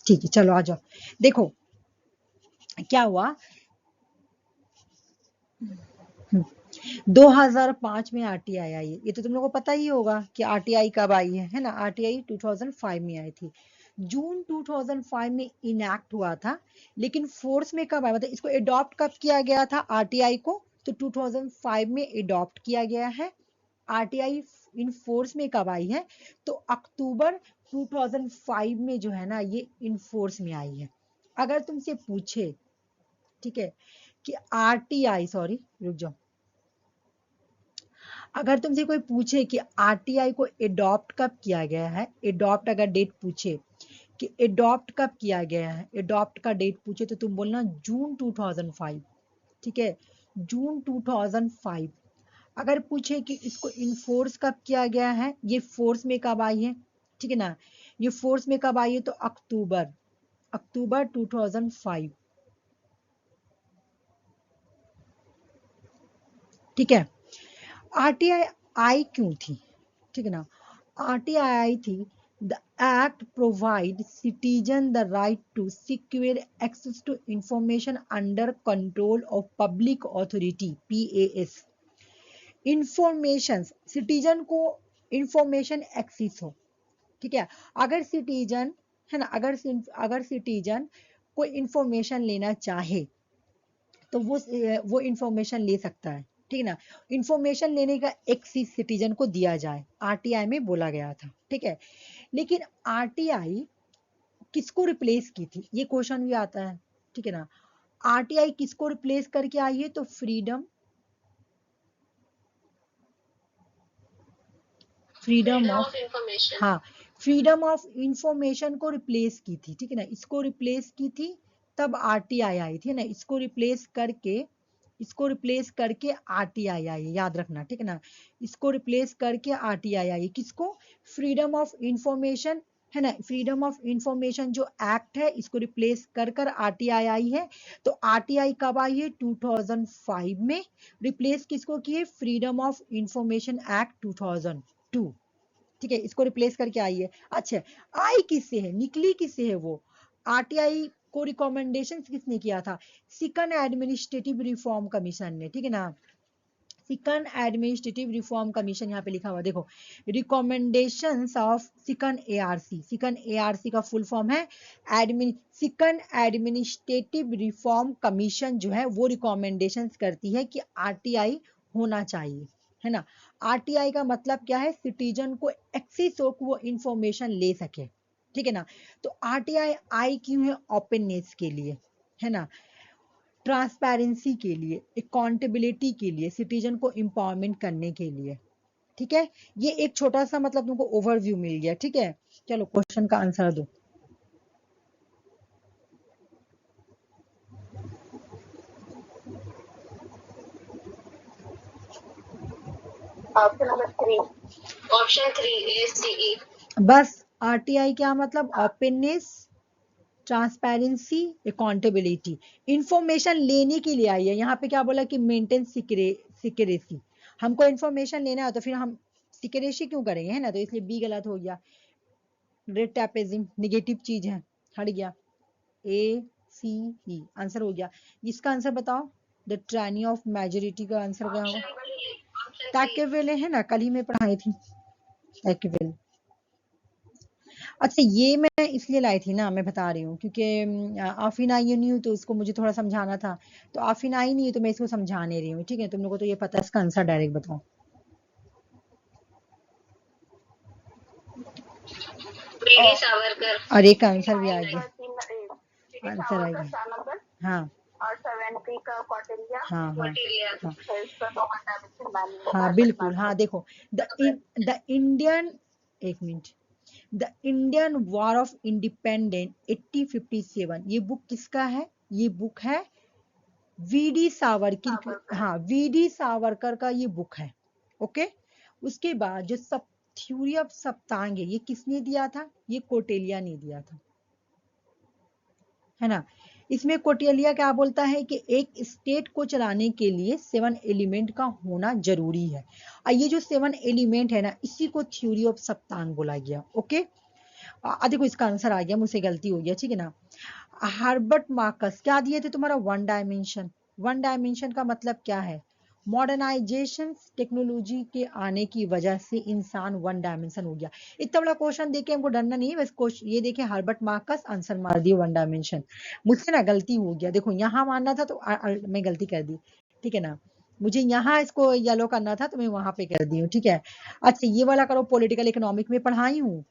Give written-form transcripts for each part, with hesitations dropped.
ठीक है, चलो आ जाओ। देखो क्या हुआ, 2005 में आरटीआई आई है। ये तो तुम लोगों को पता ही होगा कि आरटीआई कब आई है ना। आरटीआई 2005 में आई थी, जून 2005 में इनैक्ट हुआ था, लेकिन फोर्स में कब आया, मतलब इसको एडॉप्ट कब किया गया था आरटीआई को, तो 2005 में एडॉप्ट किया गया है। आरटीआई इन फोर्स में कब आई है, तो अक्टूबर 2005 में जो है ना ये इन फोर्स में आई है। अगर तुमसे पूछे, ठीक है, कि आरटीआई, सॉरी रुक जाओ, अगर तुमसे कोई पूछे कि आरटीआई को एडॉप्ट कब किया गया है, एडॉप्ट अगर डेट पूछे कि एडॉप्ट कब किया गया है, एडॉप्ट का डेट पूछे तो तुम बोलना जून 2005, ठीक है, जून 2005। अगर पूछे कि इसको इनफोर्स कब किया गया है, ये फोर्स में कब आई है, ठीक है ना, ये फोर्स में कब आई है, तो अक्टूबर 2005, ठीक है। आरटीआई आई क्यों थी, ठीक है ना, आरटीआई आई थी, the act provide citizen the right to secure access to information under control of public authority, PAS। Information, citizen को इंफॉर्मेशन एक्सेस हो, ठीक है। अगर सिटीजन है ना, अगर सिटीजन कोई इंफॉर्मेशन लेना चाहे तो वो इंफॉर्मेशन ले सकता है, ठीक है ना। इंफॉर्मेशन लेने का एक्सेस सिटीजन को दिया जाए, आरटीआई में बोला गया था, ठीक है। लेकिन आरटीआई किसको रिप्लेस की थी, ये क्वेश्चन भी आता है, ठीक है ना। आरटीआई किसको रिप्लेस करके आई है, तो फ्रीडम ऑफ इंफॉर्मेशन, हाँ, फ्रीडम ऑफ इंफॉर्मेशन को रिप्लेस की थी, ठीक है ना, इसको रिप्लेस की थी, तब आरटीआई आई थी ना, इसको रिप्लेस करके आरटीआई आई है, याद रखना, ठीक है ना, इसको रिप्लेस करके आरटीआई आई है। किसको, फ्रीडम ऑफ इंफॉर्मेशन, है ना, फ्रीडम ऑफ इंफॉर्मेशन जो एक्ट है इसको रिप्लेस कर आरटीआई आई है। तो आरटीआई कब आई है, 2005 में। रिप्लेस किसको किए, फ्रीडम ऑफ इंफॉर्मेशन एक्ट 2002, ठीक है, इसको रिप्लेस करके आई है। अच्छा, आई किससे है, निकली किससे है वो, आरटीआई को रिकमेंडेशन किसने किया था, सिकन एडमिनिस्ट्रेटिव रिफॉर्म कमीशन ने, ठीक है ना, सिकन एडमिनिस्ट्रेटिव रिफॉर्म कमीशन, यहाँ पे लिखा हुआ देखो, रिकमेंडेशंस ऑफ सिकन एआरसी, सिकन एआरसी का फुल फॉर्म है सिकन एडमिनिस्ट्रेटिव रिफॉर्म कमीशन, जो है वो रिकमेंडेशंस करती है कि आरटीआई होना चाहिए, है ना। आरटीआई का मतलब क्या है, सिटीजन को एक्सेस हो, वो इंफॉर्मेशन ले सके, ठीक है ना। तो आरटीआई आई क्यों है, ओपननेस के लिए, है ना, ट्रांसपेरेंसी के लिए, अकाउंटेबिलिटी के लिए, सिटीजन को एम्पावरमेंट करने के लिए, ठीक है। ये एक छोटा सा मतलब तुमको ओवरव्यू मिल गया, ठीक है। चलो क्वेश्चन का आंसर दो। Option 3 ASCE। बस, आरटीआई क्या मतलब, ओपननेस, ट्रांसपेरेंसी, अकाउंटेबिलिटी, इंफॉर्मेशन लेने के लिए आई है। यहाँ पे क्या बोला कि मेंटेन सिक्रेसी, हमको इंफॉर्मेशन लेना है तो फिर हम सिक्रेसी क्यों करेंगे, है ना, तो इसलिए बी गलत हो गया। रेड टैपेजिंग नेगेटिव चीज है, हट गया। ACE आंसर हो गया। इसका आंसर बताओ, द ट्रायनी ऑफ मेजोरिटी का आंसर क्या होगा, टैकेविले, है ना, कल ही में पढ़ाई थी टैकेविले। अच्छा, ये मैं इसलिए लाई थी ना, मैं बता रही हूँ, क्योंकि आफरीन आई नहीं हूँ तो उसको मुझे थोड़ा समझाना था, तो आफरीन आई नहीं है तो मैं इसको समझा नहीं रही हूँ, ठीक है। तुम लोगों को तो ये पता है, इसका आंसर डायरेक्ट बताओ। अरे का आंसर भी आ गया, आंसर आ गया, हाँ और 70 का कौटिल्य, हाँ हाँ हाँ हाँ बिल्कुल, हाँ देखो, द इंडियन, एक minute, the Indian war of independence 1857, ये बुक किसका है, ये बुक है वीडी सावरकर, हाँ वीडी सावरकर का ये बुक है, ओके। उसके बाद जो सब थ्योरी ऑफ सप्तांग है, ये किसने दिया था, ये कौटिल्य ने दिया था, है ना। इसमें कौटिल्य क्या बोलता है कि एक स्टेट को चलाने के लिए 7 एलिमेंट का होना जरूरी है, और ये जो 7 एलिमेंट है ना, इसी को थ्योरी ऑफ सप्तांग बोला गया, ओके। देखो इसका आंसर आ गया, मुझसे गलती हो गया, ठीक है ना। हर्बर्ट मार्कस क्या दिए थे तुम्हारा, वन डायमेंशन। वन डायमेंशन का मतलब क्या है, मॉडर्नाइजेशन टेक्नोलॉजी के आने की वजह से इंसान वन डायमेंशन हो गया। इतना बड़ा क्वेश्चन देके हमको डरना नहीं है, बस क्वेश्चन ये देखे हर्बर्ट मार्कस, आंसर मार दिए वन डायमेंशन। मुझसे ना गलती हो गया, देखो यहाँ मारना था तो मैं गलती कर दी, ठीक है ना। मुझे यहाँ इसको येलो करना था तो मैं वहां पे कर दी हूँ, ठीक है। अच्छा ये वाला करो, पॉलिटिकल इकोनॉमिक में पढ़ाई हूँ।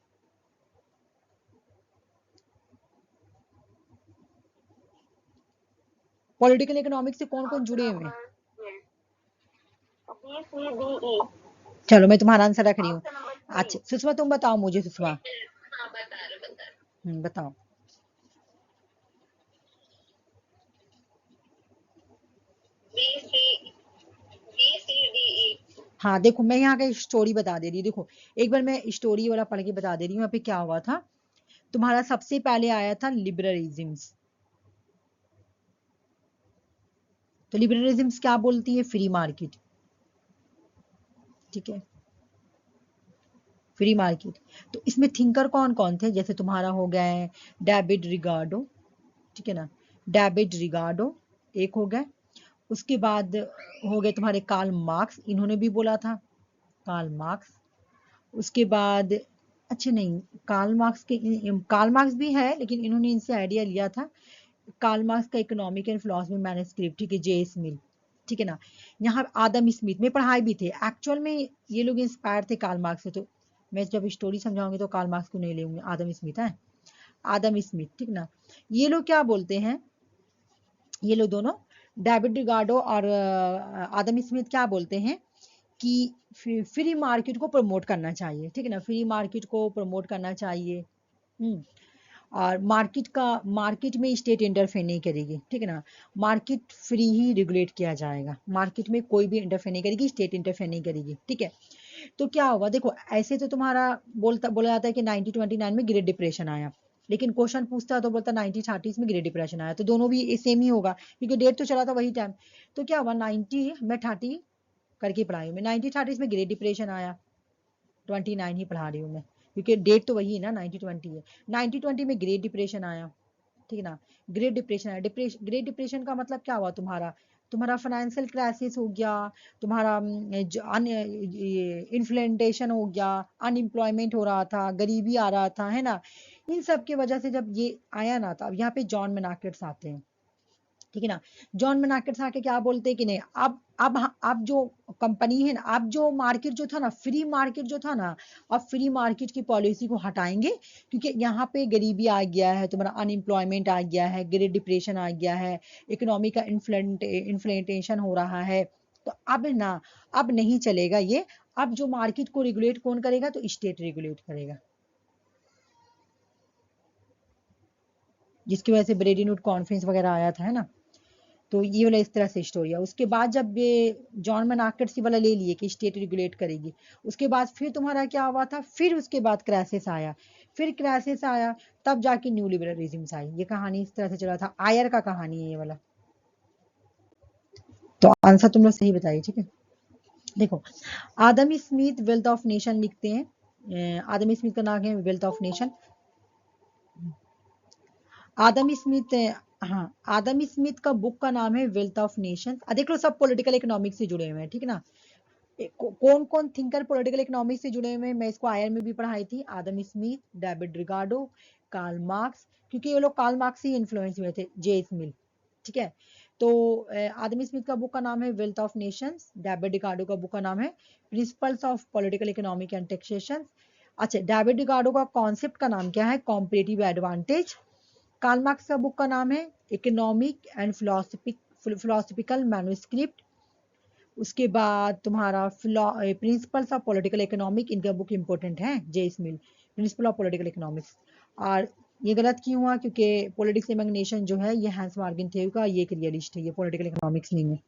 पॉलिटिकल इकोनॉमिक से कौन कौन जुड़े हुए हैं, B, C, D, E. चलो मैं तुम्हारा आंसर रख रही हूँ। Option number 3. अच्छा सुषमा तुम बताओ मुझे, सुषमा हाँ बता रहे बताओ। B, C, D, E. हाँ देखो मैं यहाँ का स्टोरी बता दे रही हूँ, देखो एक बार मैं स्टोरी वाला पढ़ के बता दे रही हूँ। यहाँ पे क्या हुआ था, तुम्हारा सबसे पहले आया था लिबरलिज्म्स। तो लिबरलिज्म्स क्या बोलती है, फ्री मार्केट, ठीक है, फ्री मार्केट। तो इसमें थिंकर कौन कौन थे, जैसे तुम्हारा हो गया है डेविड रिगार्डो, ठीक है ना, डेविड रिगार्डो एक हो गए। उसके बाद हो गए तुम्हारे कार्ल मार्क्स, इन्होंने भी बोला था, कार्ल मार्क्स। उसके बाद अच्छा नहीं, कार्ल मार्क्स भी है लेकिन इन्होंने इनसे आइडिया लिया था। कार्ल मार्क्स का इकोनॉमिक एंड फिलॉसफी मैन्युस्क्रिप्ट, ठीक है, जे स्मिथ, ठीक है ना। यहाँ आदम स्मिथ में पढ़ाए भी थे, एक्चुअल में ये लोग इंस्पायर थे कार्ल मार्क्स से। तो मैं जब स्टोरी समझाऊंगी तो कार्ल मार्क्स को नहीं लेंगे, आदम स्मिथ है, आदम स्मिथ, ठीक ना। ये लोग क्या बोलते हैं, ये लोग दोनों डेविड रिगार्डो और आदम स्मिथ क्या बोलते हैं कि फ्री मार्केट को प्रमोट करना चाहिए, ठीक है ना, फ्री मार्केट को प्रमोट करना चाहिए। और मार्केट में स्टेट इंटरफेयर नहीं करेगी, ठीक है ना, मार्केट फ्री ही रेगुलेट किया जाएगा, मार्केट में कोई भी इंटरफेयर नहीं करेगी, स्टेट इंटरफेयर नहीं करेगी, ठीक है। तो क्या होगा, देखो ऐसे तो तुम्हारा बोला जाता है कि 1929 में ग्रेट डिप्रेशन आया, लेकिन क्वेश्चन पूछता है तो बोलता 1930 में ग्रेट डिप्रेशन आया, तो दोनों भी सेम ही होगा क्योंकि डेट तो चला था वही टाइम। तो क्या हुआ, 90 मैं 30 करके पढ़ाई हूँ मैं, 1930 में ग्रेट डिप्रेशन आया, 29 ही पढ़ा रही हूँ मैं क्योंकि डेट तो वही है ना, 1920 है। 1920 में ग्रेट डिप्रेशन आया, ठीक है ना, ग्रेट डिप्रेशन आया। ग्रेट डिप्रेशन का मतलब क्या हुआ, तुम्हारा फाइनेंशियल क्राइसिस हो गया, तुम्हारा इन्फ्लेशन हो गया, अनएम्प्लॉयमेंट हो रहा था, गरीबी आ रहा था, है ना। इन सब की वजह से जब ये आया ना, तो अब यहाँ पे जॉन मेनाकेट्स आते हैं, ठीक है ना। जॉन मेनाकेट्स आके क्या बोलते हैं कि नहीं, अब जो कंपनी है ना, अब जो मार्केट जो था ना, फ्री मार्केट जो था ना, अब फ्री मार्केट की पॉलिसी को हटाएंगे क्योंकि यहाँ पे गरीबी आ गया है, तुम्हारा अनएम्प्लॉयमेंट आ गया है, ग्रेट डिप्रेशन आ गया है, इकोनॉमी का इन्फ्लेटेशन हो रहा है। तो अब नहीं चलेगा ये। अब जो मार्केट को रेगुलेट कौन करेगा, तो स्टेट रेगुलेट करेगा, जिसकी वजह से ब्रेडिन वुड कॉन्फ्रेंस वगैरह आया था, है ना। तो ये वाला इस तरह से स्टोरी है। उसके बाद जब ये जॉन मेनाकेट सी वाला ले लिए कि स्टेट रेगुलेट करेगी, उसके बाद फिर तुम्हारा क्या हुआ था, फिर उसके बाद क्राइसिस आया, तब जाके न्यू लिबरलिज्म आई। ये कहानी इस तरह से चला था, आयर का कहानी है ये वाला। तो आंसर तुम लोग सही बताइए, ठीक है। देखो आदम स्मिथ वेल्थ ऑफ नेशन लिखते हैं, आदम स्मिथ का नाम है wealth of nation. Adam Smith, हाँ आदम स्मिथ का बुक का नाम है वेल्थ ऑफ नेशंस। देख लो सब पॉलिटिकल इकोनॉमिक्स से जुड़े हुए हैं, ठीक है ना। कौन कौन थिंकर पॉलिटिकल इकोनॉमिक्स से जुड़े हुए हैं, मैं इसको आयर में भी पढ़ाई थी, आदम स्मिथ, डेविड रिगार्डो, कार्ल मार्क्स, क्योंकि ये लोग कार्ल मार्क्स से इन्फ्लुएंस हुए थे, जे स्मिथ, ठीक है। तो आदम स्मिथ का बुक का नाम है वेल्थ ऑफ नेशंस, डेविड रिगार्डो का बुक का नाम है principles of political economic and taxation. अच्छा डेविड रिगार्डो का कॉन्सेप्ट का नाम क्या है, कॉम्पिटिटिव एडवांटेज। कार्ल मार्क्स का बुक का नाम है इकोनॉमिक एंड फिलोसफिकल मैन्युस्क्रिप्ट। उसके बाद तुम्हारा प्रिंसिपल्स ऑफ पॉलिटिकल इकोनॉमिक, इनका बुक इंपॉर्टेंट है, जे स्मिल, प्रिंसिपल ऑफ पॉलिटिकल इकोनॉमिक्स। और ये गलत क्यों हुआ, क्योंकि पॉलिटिक्स एमंग नेशन जो है ये हैंस मार्गन थेव का, ये एक रियलिस्ट है, ये पॉलिटिकल इकोनॉमिक्स नहीं है।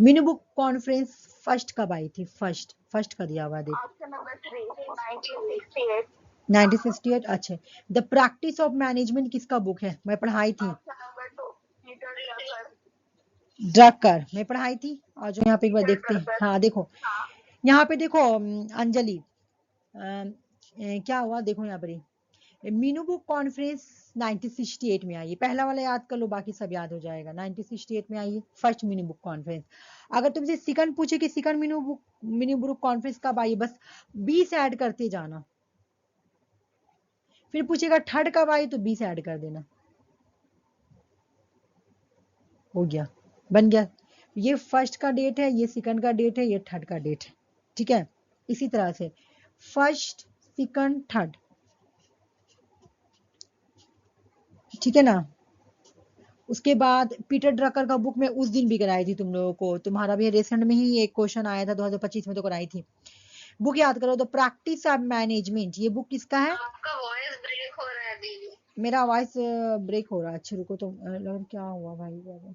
मिनी बुक कॉन्फ्रेंस फर्स्ट कब आई थी, फर्स्ट का दिया हुआ है, देखो Option number 3, 1968. 1968। अच्छा द प्रैक्टिस ऑफ मैनेजमेंट किसका बुक है, मैं पढ़ाई थी, Option number 2, Peter Drucker. Drucker मैं पढ़ाई थी। और जो यहाँ पे एक बार Peter देखते हैं, Drucker. हाँ देखो हाँ. यहाँ पे देखो अंजलि, क्या हुआ देखो यहाँ पर ही मीनू बुक कॉन्फ्रेंस 1968 में आई। पहला वाला याद कर लो, बाकी सब याद हो जाएगा। 1968 में आई फर्स्ट मीनू बुक कॉन्फ्रेंस। अगर तुमसे सेकंड पूछे कि सेकंड मीनू बुक कॉन्फ्रेंस कब आई, बस 20 ऐड करते जाना। फिर पूछेगा थर्ड कब आई तो 20 ऐड कर देना। हो गया, बन गया। ये फर्स्ट का डेट है, ये सेकंड का डेट है, ये थर्ड का डेट है। ठीक है, इसी तरह से फर्स्ट सेकंड थर्ड। ठीक है ना। उसके बाद पीटर ड्रकर का बुक मैं उस दिन भी कराई थी तुम लोगों को, तुम्हारा भी रिसेंट में ही एक क्वेश्चन आया था 2025 में तो कराई थी। बुक याद करो, द प्रैक्टिस ऑफ मैनेजमेंट। ये बुक किसका है? आपका वॉइस ब्रेक हो रहा है दीदी। मेरा वॉइस ब्रेक हो रहा है? अच्छा रुको, तो क्या हुआ भाई बाबा।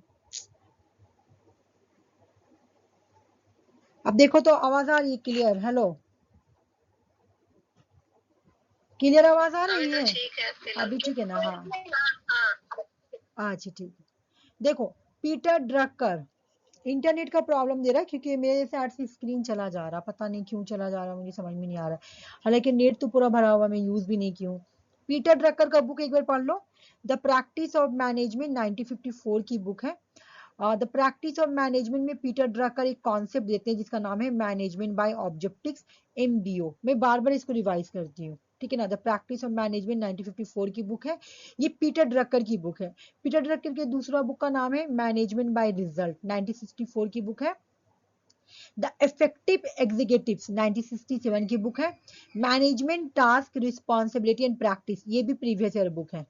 अब देखो तो आवाज आ रही है क्लियर? हेलो, क्लियर आवाज आ रही है? ठीक है, अभी ठीक है ना? हाँ अच्छा ठीक। देखो पीटर ड्रकर, इंटरनेट का प्रॉब्लम दे रहा है क्योंकि मेरे साइड से स्क्रीन चला जा रहा, पता नहीं क्यों चला जा रहा, मुझे समझ में नहीं आ रहा। हालांकि नेट तो पूरा भरा हुआ, मैं यूज भी नहीं की हूँ। पीटर ड्रकर का बुक एक बार पढ़ लो, द प्रैक्टिस ऑफ मैनेजमेंट 1954 की बुक है। द प्रैक्टिस ऑफ मैनेजमेंट में पीटर ड्रकर एक कॉन्सेप्ट देते हैं जिसका नाम है मैनेजमेंट बाय ऑब्जेक्टिव्स, MBO। मैं बार बार इसको रिवाइज करती हूँ, ठीक है ना। द प्रैक्टिस ऑफ मैनेजमेंट 1954 की बुक है, ये पीटर ड्रकर की बुक है। पीटर ड्रकर के दूसरा बुक का नाम है मैनेजमेंट बाय रिजल्ट, 1964 की बुक है। द इफेक्टिव एग्जीक्यूटिव्स 1967 की बुक है। Management task responsibility and practice, ये भी प्रीवियस ईयर बुक है।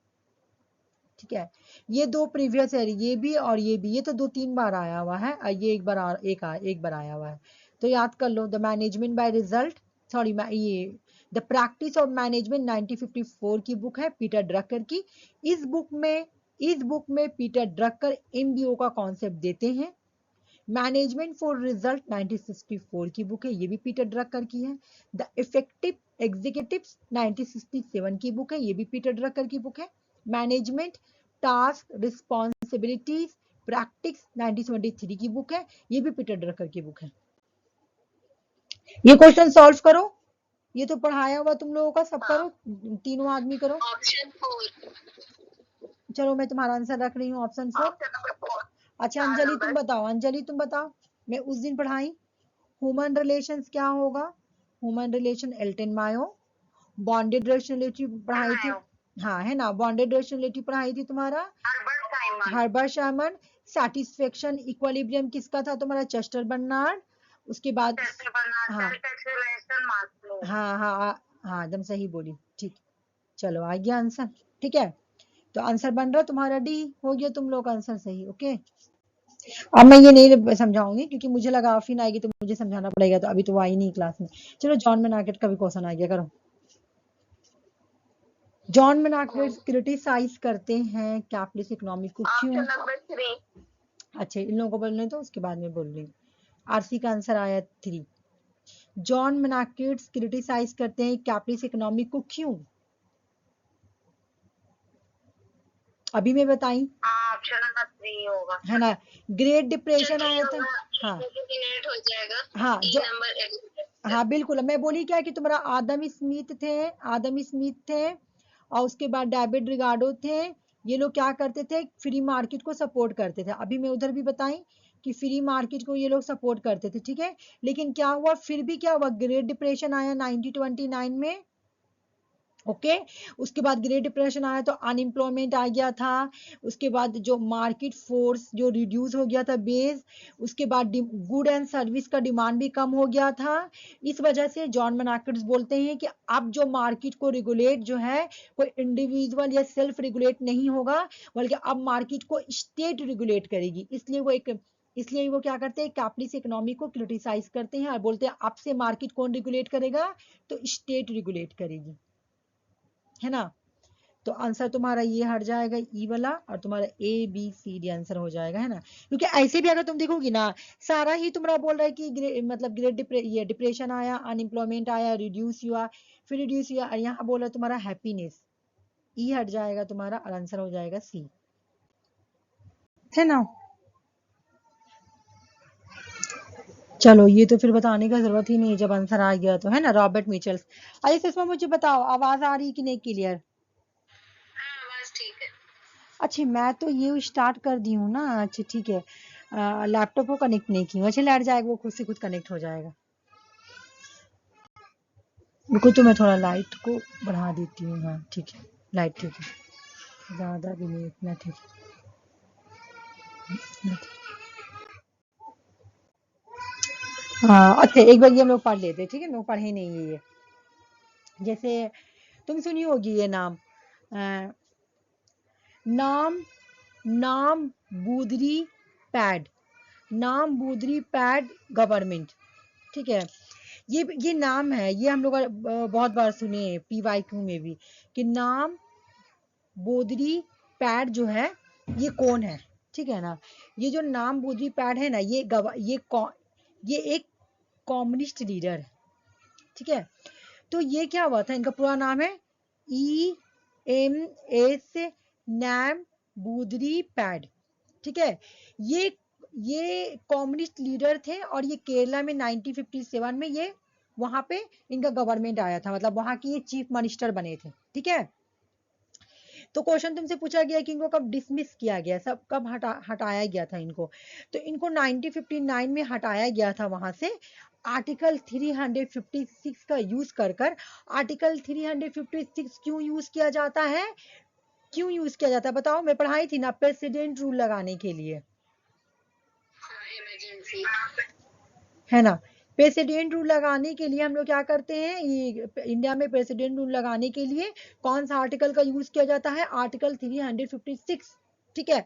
ठीक है, ये दो प्रीवियस ईयर, ये भी और ये भी, ये तो 2-3 बार आया हुआ है, ये एक बार आया हुआ है, तो याद कर लो। The management by result, sorry ये द प्रैक्टिस ऑफ मैनेजमेंट 1954 की बुक है पीटर ड्रकर की। इस बुक में पीटर ड्रकर MBO का कॉन्सेप्ट देते हैं। मैनेजमेंट फॉर रिजल्ट 1964 की बुक है, ये भी पीटर ड्रकर की है। द इफेक्टिव एग्जीक्यूटिव्स 1967 की बुक है, ये भी पीटर ड्रकर की बुक है। मैनेजमेंट टास्क रिस्पॉन्सिबिलिटीज प्रैक्टिस 1973 की बुक है, ये भी पीटर ड्रकर की बुक है। ये क्वेश्चन सॉल्व करो, ये तो पढ़ाया हुआ तुम लोगों का, सब करो, तीनों आदमी करो। ऑप्शन 4। चलो मैं तुम्हारा आंसर रख रही हूँ, ऑप्शन 4। अच्छा अंजलि तुम बताओ, अंजलि तुम बताओ, मैं उस दिन पढ़ाई ह्यूमन रिलेशंस क्या होगा? Human relation Elton Mayo. Bonded relationship पढ़ाई थी, हाँ है ना, बॉन्डेड रिलेशनशिप पढ़ाई थी तुम्हारा हर्बर्ट साइमन। सैटिस्फैक्शन इक्विलिब्रियम किसका था तुम्हारा? Chester Barnard. उसके बाद हाँ हाँ हाँ हाँ एकदम सही बोली, ठीक। चलो आ गया आंसर, ठीक है। तो आंसर बन रहा तुम्हारा डी, हो गया तुम लोग का आंसर सही, ओके। अब मैं ये नहीं समझाऊंगी क्योंकि मुझे लगा आफरीन आएगी तो मुझे समझाना पड़ेगा, तो अभी तो वो आई नहीं क्लास में। चलो जॉन मेनाकेट का भी क्वेश्चन आ गया, करो। जॉन मेनाकेट क्रिटिसाइज करते हैं कैपिटलिस्ट इकोनॉमी को क्यों? अच्छा इन लोगों को बोलने तो उसके बाद में बोल रही हूँ। आरसी का आंसर आया 3। जॉन मेनाकेट क्रिटिसाइज करते हैं कैपिटलिस्ट इकोनॉमी को क्यों? अभी मैं बताई होगा है ना, ग्रेट डिप्रेशन आया था। हाँ हाँ जो हाँ बिल्कुल, मैं बोली क्या कि तुम्हारा आदम स्मिथ थे और उसके बाद डेविड रिगार्डो थे। ये लोग क्या करते थे? फ्री मार्केट को सपोर्ट करते थे। अभी मैं उधर भी बताई कि फ्री मार्केट को ये लोग सपोर्ट करते थे, ठीक है। लेकिन क्या हुआ, फिर भी क्या हुआ, ग्रेट डिप्रेशन आया 1929 में, ओके। उसके बाद ग्रेट डिप्रेशन आया तो अनएम्प्लॉयमेंट आ गया था। उसके बाद जो मार्केट फोर्स जो रिड्यूस हो गया था बेस, उसके बाद गुड एंड सर्विस का डिमांड भी कम हो गया था। इस वजह से जॉन मेनाकेट बोलते हैं कि अब जो मार्केट को रेगुलेट जो है कोई इंडिविजुअल या सेल्फ रेगुलेट नहीं होगा, बल्कि अब मार्केट को स्टेट रेगुलेट करेगी। इसलिए वो क्या करते हैं, कैपिटलिस्ट इकोनॉमी को क्रिटिसाइज करते हैं और बोलते हैं अब से मार्केट कौन रेगुलेट करेगा? तो स्टेट रेगुलेट करेगी, है ना। तो आंसर तुम्हारा ये हट जाएगा ई वाला, और तुम्हारा ABCD आंसर हो जाएगा, है ना। क्योंकि ऐसे भी अगर तुम देखोगी ना, सारा ही तुम्हारा बोल रहा है कि मतलब ये डिप्रेशन आया, अनएम्प्लॉयमेंट आया, रिड्यूस हुआ, फिर रिड्यूस हुआ, और यहाँ बोला तुम्हारा हैप्पीनेस, ई हट जाएगा तुम्हारा और आंसर हो जाएगा C, है ना। चलो ये तो फिर बताने का जरूरत ही नहीं है जब आंसर आ गया तो, है ना, रॉबर्ट मिचल्स। अरे इसमें मुझे बताओ आवाज आ रही कि नहीं क्लियर? हाँ बस ठीक है। अच्छा मैं तो ये स्टार्ट कर दी हूँ ना। अच्छा ठीक है, लैपटॉप को कनेक्ट नहीं की हूँ। अच्छा लाइट जाएगा, वो खुद से खुद कनेक्ट हो जाएगा। रुको तो मैं थोड़ा लाइट को बढ़ा देती हूँ। हाँ ठीक है, लाइट ठीक है, ज़्यादा भी नहीं, इतना ठीक है। हाँ अच्छा एक बार ये हम लोग पढ़ लेते हैं, ठीक है, हम लोग पढ़े नहीं है ये। जैसे तुम सुनी होगी ये नाम, अ, नाम नाम बूदरी पैड, नाम बूदरी पैड गवर्नमेंट, ठीक है। ये नाम है, ये हम लोग बहुत बार सुने हैं PYQ में भी, कि नाम बोदरी पैड जो है ये कौन है, ठीक है ना। ये जो नाम बोदरी पैड है ना, ये एक कम्युनिस्ट लीडर है, ठीक है। तो ये क्या हुआ था, इनका पूरा नाम है EMS नैम बूदरी पैड, ठीक है। ये ये कम्युनिस्ट लीडर थे और ये केरला में 1957 में ये वहां पे इनका गवर्नमेंट आया था, मतलब वहां की ये चीफ मिनिस्टर बने थे, ठीक है। तो क्वेश्चन तुमसे पूछा गया कि इनको कब डिसमिस किया गया, सब कब हटाया गया था इनको। तो इनको 1959 में हटाया गया था वहां से, आर्टिकल 356 का यूज कर कर। आर्टिकल 356 क्यों यूज किया जाता है, क्यों यूज किया जाता है बताओ, मैं पढ़ाई थी ना, प्रेसिडेंट रूल लगाने के लिए, हाँ इमरजेंसी। है ना। प्रेसिडेंट रूल लगाने के लिए हम लोग क्या करते हैं, ये इंडिया में प्रेसिडेंट रूल लगाने के लिए कौन सा आर्टिकल का यूज किया जाता है, आर्टिकल 356, ठीक है।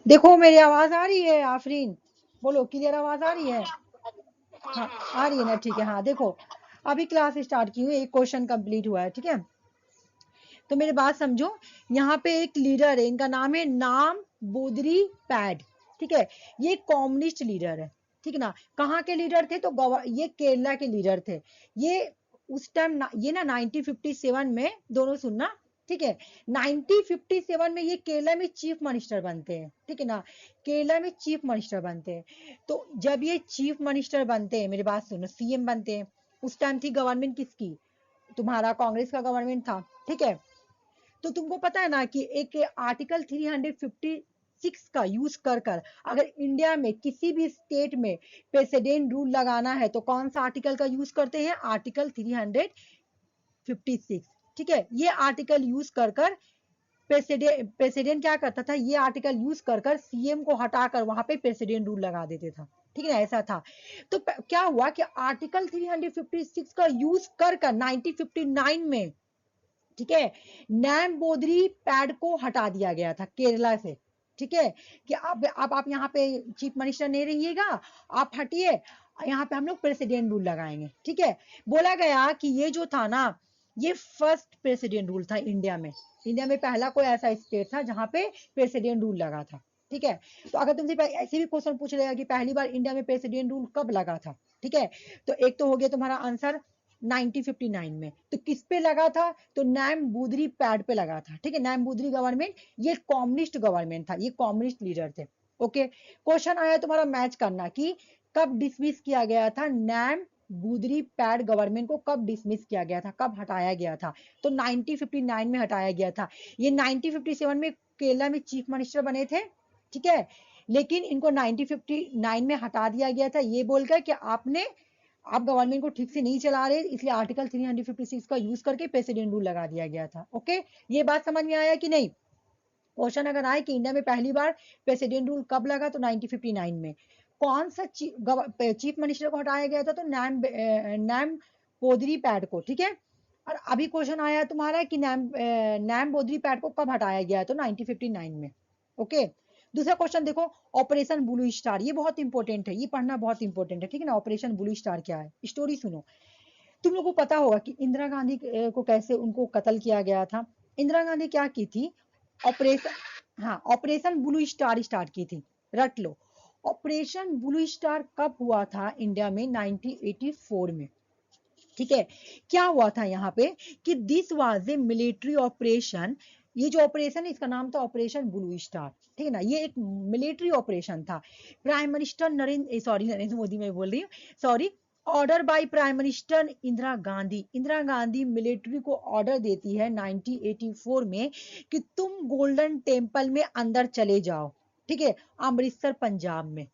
देखो मेरी आवाज आ रही है आफरीन, बोलो क्लियर आवाज आ रही है? हाँ आ रही है ना, ठीक है। हाँ देखो अभी क्लास स्टार्ट की हुई, एक क्वेश्चन कंप्लीट हुआ है, ठीक है। तो मेरी बात समझो, यहाँ पे एक लीडर है, इनका नाम है नाम बोदरी पैड, ठीक है। ये कम्युनिस्ट लीडर है, ठीक है ना। कहाँ के लीडर थे, तो ये केरला के लीडर थे। ये उस टाइम ये ना 1957 में, दोनों सुनना, ठीक है। 1957 में ये केरला में चीफ मिनिस्टर बनते हैं, ठीक है ना। केरला में चीफ मिनिस्टर बनते हैं। तो जब ये चीफ मिनिस्टर बनते हैं, मेरी बात सुनो, CM बनते हैं। उस टाइम थी गवर्नमेंट किसकी, तुम्हारा कांग्रेस का गवर्नमेंट था, ठीक है। तो तुमको पता है ना कि एक आर्टिकल 356 का यूज कर कर अगर इंडिया में किसी भी स्टेट में प्रेसिडेंट रूल लगाना है तो कौन सा आर्टिकल का यूज करते हैं, आर्टिकल 356, ठीक है। ये आर्टिकल यूज कर कर प्रेसिडेंट क्या करता था, ये आर्टिकल यूज कर कर CM को हटाकर वहां पे प्रेसिडेंट रूल लगा देते था, ठीक है ना, ऐसा था। तो क्या हुआ कि आर्टिकल 356 का यूज कर कर 1959 में, ठीक है, नैम बोदरी पैड को हटा दिया गया था केरला से, ठीक है। कि अब आप यहाँ पे चीफ मिनिस्टर नहीं रहिएगा, आप हटिए, यहाँ पे हम लोग प्रेसिडेंट रूल लगाएंगे, ठीक है। बोला गया कि ये जो था ना, ये फर्स्ट प्रेसिडेंट रूल था इंडिया में। इंडिया में पहला कोई ऐसा स्टेट था जहां पे प्रेसिडेंट रूल लगा था, ठीक है। तो अगर तुमसे ऐसे भी क्वेश्चन पूछ लेगा कि पहली बार इंडिया में प्रेसिडेंट रूल कब लगा था, ठीक है, तो एक तो हो गया तुम्हारा आंसर 1959 में। तो किस पे लगा था, तो नैम बूदरी पैड पे लगा था, ठीक है। नैम बूदरी गवर्नमेंट ये कम्युनिस्ट गवर्नमेंट था, ये कम्युनिस्ट लीडर थे, ओके। क्वेश्चन आया तुम्हारा मैच करना कि कब डिसमिस किया गया था नैम बूदरी पैड गवर्नमेंट को, कब डिसमिस किया गया था, कब हटाया गया था। तो 1959 में हटाया गया था। ये 1957 में केरला में चीफ मिनिस्टर बने थे, ठीक है। लेकिन इनको 1959 में हटा दिया गया था, ये बोलकर कि आप गवर्नमेंट को ठीक से नहीं चला रहे, इसलिए आर्टिकल 356 का यूज करके प्रेसिडेंट रूल लगा दिया गया था, ओके। ये बात समझ में आया कि नहीं? क्वेश्चन अगर आए कि इंडिया में पहली बार प्रेसिडेंट रूल कब लगा, तो 1959 में। कौन सा चीफ मिनिस्टर को हटाया गया था, तो नैम पोदरी पैड को, ठीक है। और अभी क्वेश्चन आया तुम्हारा कि नैम पोदरी पैड को कब हटाया गया, तो 1959 में, ओके। दूसरा क्वेश्चन देखो, ऑपरेशन ब्लू स्टार, ये बहुत इंपॉर्टेंट है, ये पढ़ना बहुत इंपॉर्टेंट है, ठीक है ना। ऑपरेशन ब्लू स्टार क्या है, स्टोरी सुनो। तुम लोगों को पता होगा कि इंदिरा गांधी को कैसे उनको कत्ल किया गया था। इंदिरा गांधी क्या की थी, ऑपरेशन, हाँ ऑपरेशन ब्लू स्टार स्टार्ट की थी, रट लो। ऑपरेशन ब्लू स्टार कब हुआ था इंडिया में, 1984 में, ठीक है। क्या हुआ था यहाँ पे कि this was a military operation ये जो ऑपरेशन है इसका नाम था ऑपरेशन ब्लू स्टार, ठीक है ना। ये एक मिलिट्री ऑपरेशन था। प्राइम मिनिस्टर नरेंद्र मोदी मैं बोल रही हूँ, sorry, order by prime minister Indira Gandhi. Indira Gandhi military को ऑर्डर देती है 1984 में कि तुम गोल्डन टेम्पल में अंदर चले जाओ, ठीक है, अमृतसर पंजाब में।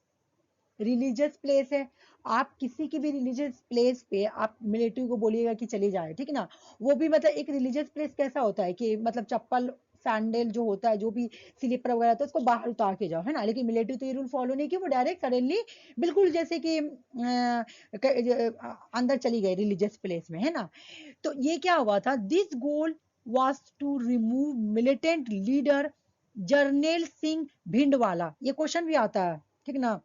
रिलीजियस प्लेस है, आप किसी की भी रिलीजियस प्लेस पे आप मिलिट्री को बोलिएगा कि चली जाए, ठीक है ना। वो भी मतलब एक रिलीजियस प्लेस कैसा होता है कि मतलब चप्पल सैंडल जो होता है, जो भी स्लीपर वगैरह होता है उसको बाहर उतार के जाओ, है ना। लेकिन मिलिट्री तो ये रूल फॉलो नहीं किया, वो डायरेक्ट सडनली बिल्कुल जैसे कि अंदर चली गई रिलीजियस प्लेस में, है ना। तो ये क्या हुआ था, this goal was to remove militant leader Jarnail Singh Bhindranwale. ये क्वेश्चन भी आता है, ठीक ना,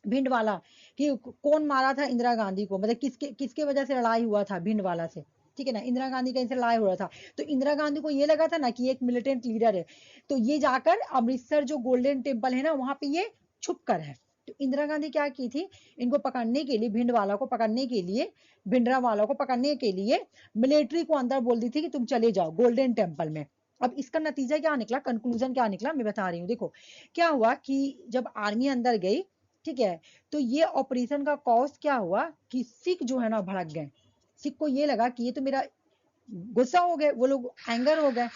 भिंडवाला, कि कौन मारा था इंदिरा गांधी को, मतलब किसके किसके वजह से लड़ाई हुआ था भिंडवाला से, ठीक है ना। इंदिरा गांधी का इनसे लड़ाई हो रहा था, तो इंदिरा गांधी को ये लगा था ना कि एक मिलिटेंट लीडर है, तो ये जाकर अमृतसर जो गोल्डन टेम्पल है ना वहां पे ये छुप कर है। तो इंदिरा गांधी क्या की थी, इनको पकड़ने के लिए, भिंडवाला को पकड़ने के लिए, भिंडरा वाला को पकड़ने के लिए मिलिट्री को अंदर बोल दी थी कि तुम चले जाओ गोल्डन टेम्पल में। अब इसका नतीजा क्या निकला, कंक्लूजन क्या निकला, मैं बता रही हूँ। देखो क्या हुआ कि जब आर्मी अंदर गई, ठीक है, तो ये ऑपरेशन का कॉज क्या हुआ कि सिख जो है ना भड़क गए। सिख को ये लगा कि ये तो मेरा, गुस्सा हो गए वो लोग, एंगर हो गए,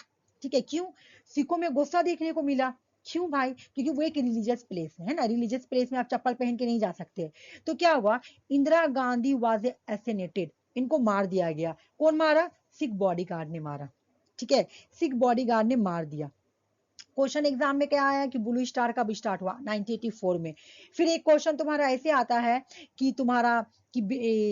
ठीक है। क्यों, सिखों में गुस्सा देखने को मिला, क्यों भाई, क्योंकि वो एक रिलीजियस प्लेस है ना, रिलीजियस प्लेस में आप चप्पल पहन के नहीं जा सकते। तो क्या हुआ, इंदिरा गांधी वाज एसेनेटेड, इनको मार दिया गया। कौन मारा, सिख बॉडीगार्ड ने मारा, ठीक है, सिख बॉडीगार्ड ने मार दिया। क्वेश्चन एग्जाम में क्या आया कि ब्लू स्टार कब स्टार्ट हुआ, 1984 में। फिर एक क्वेश्चन तुम्हारा ऐसे आता है कि तुम्हारा कि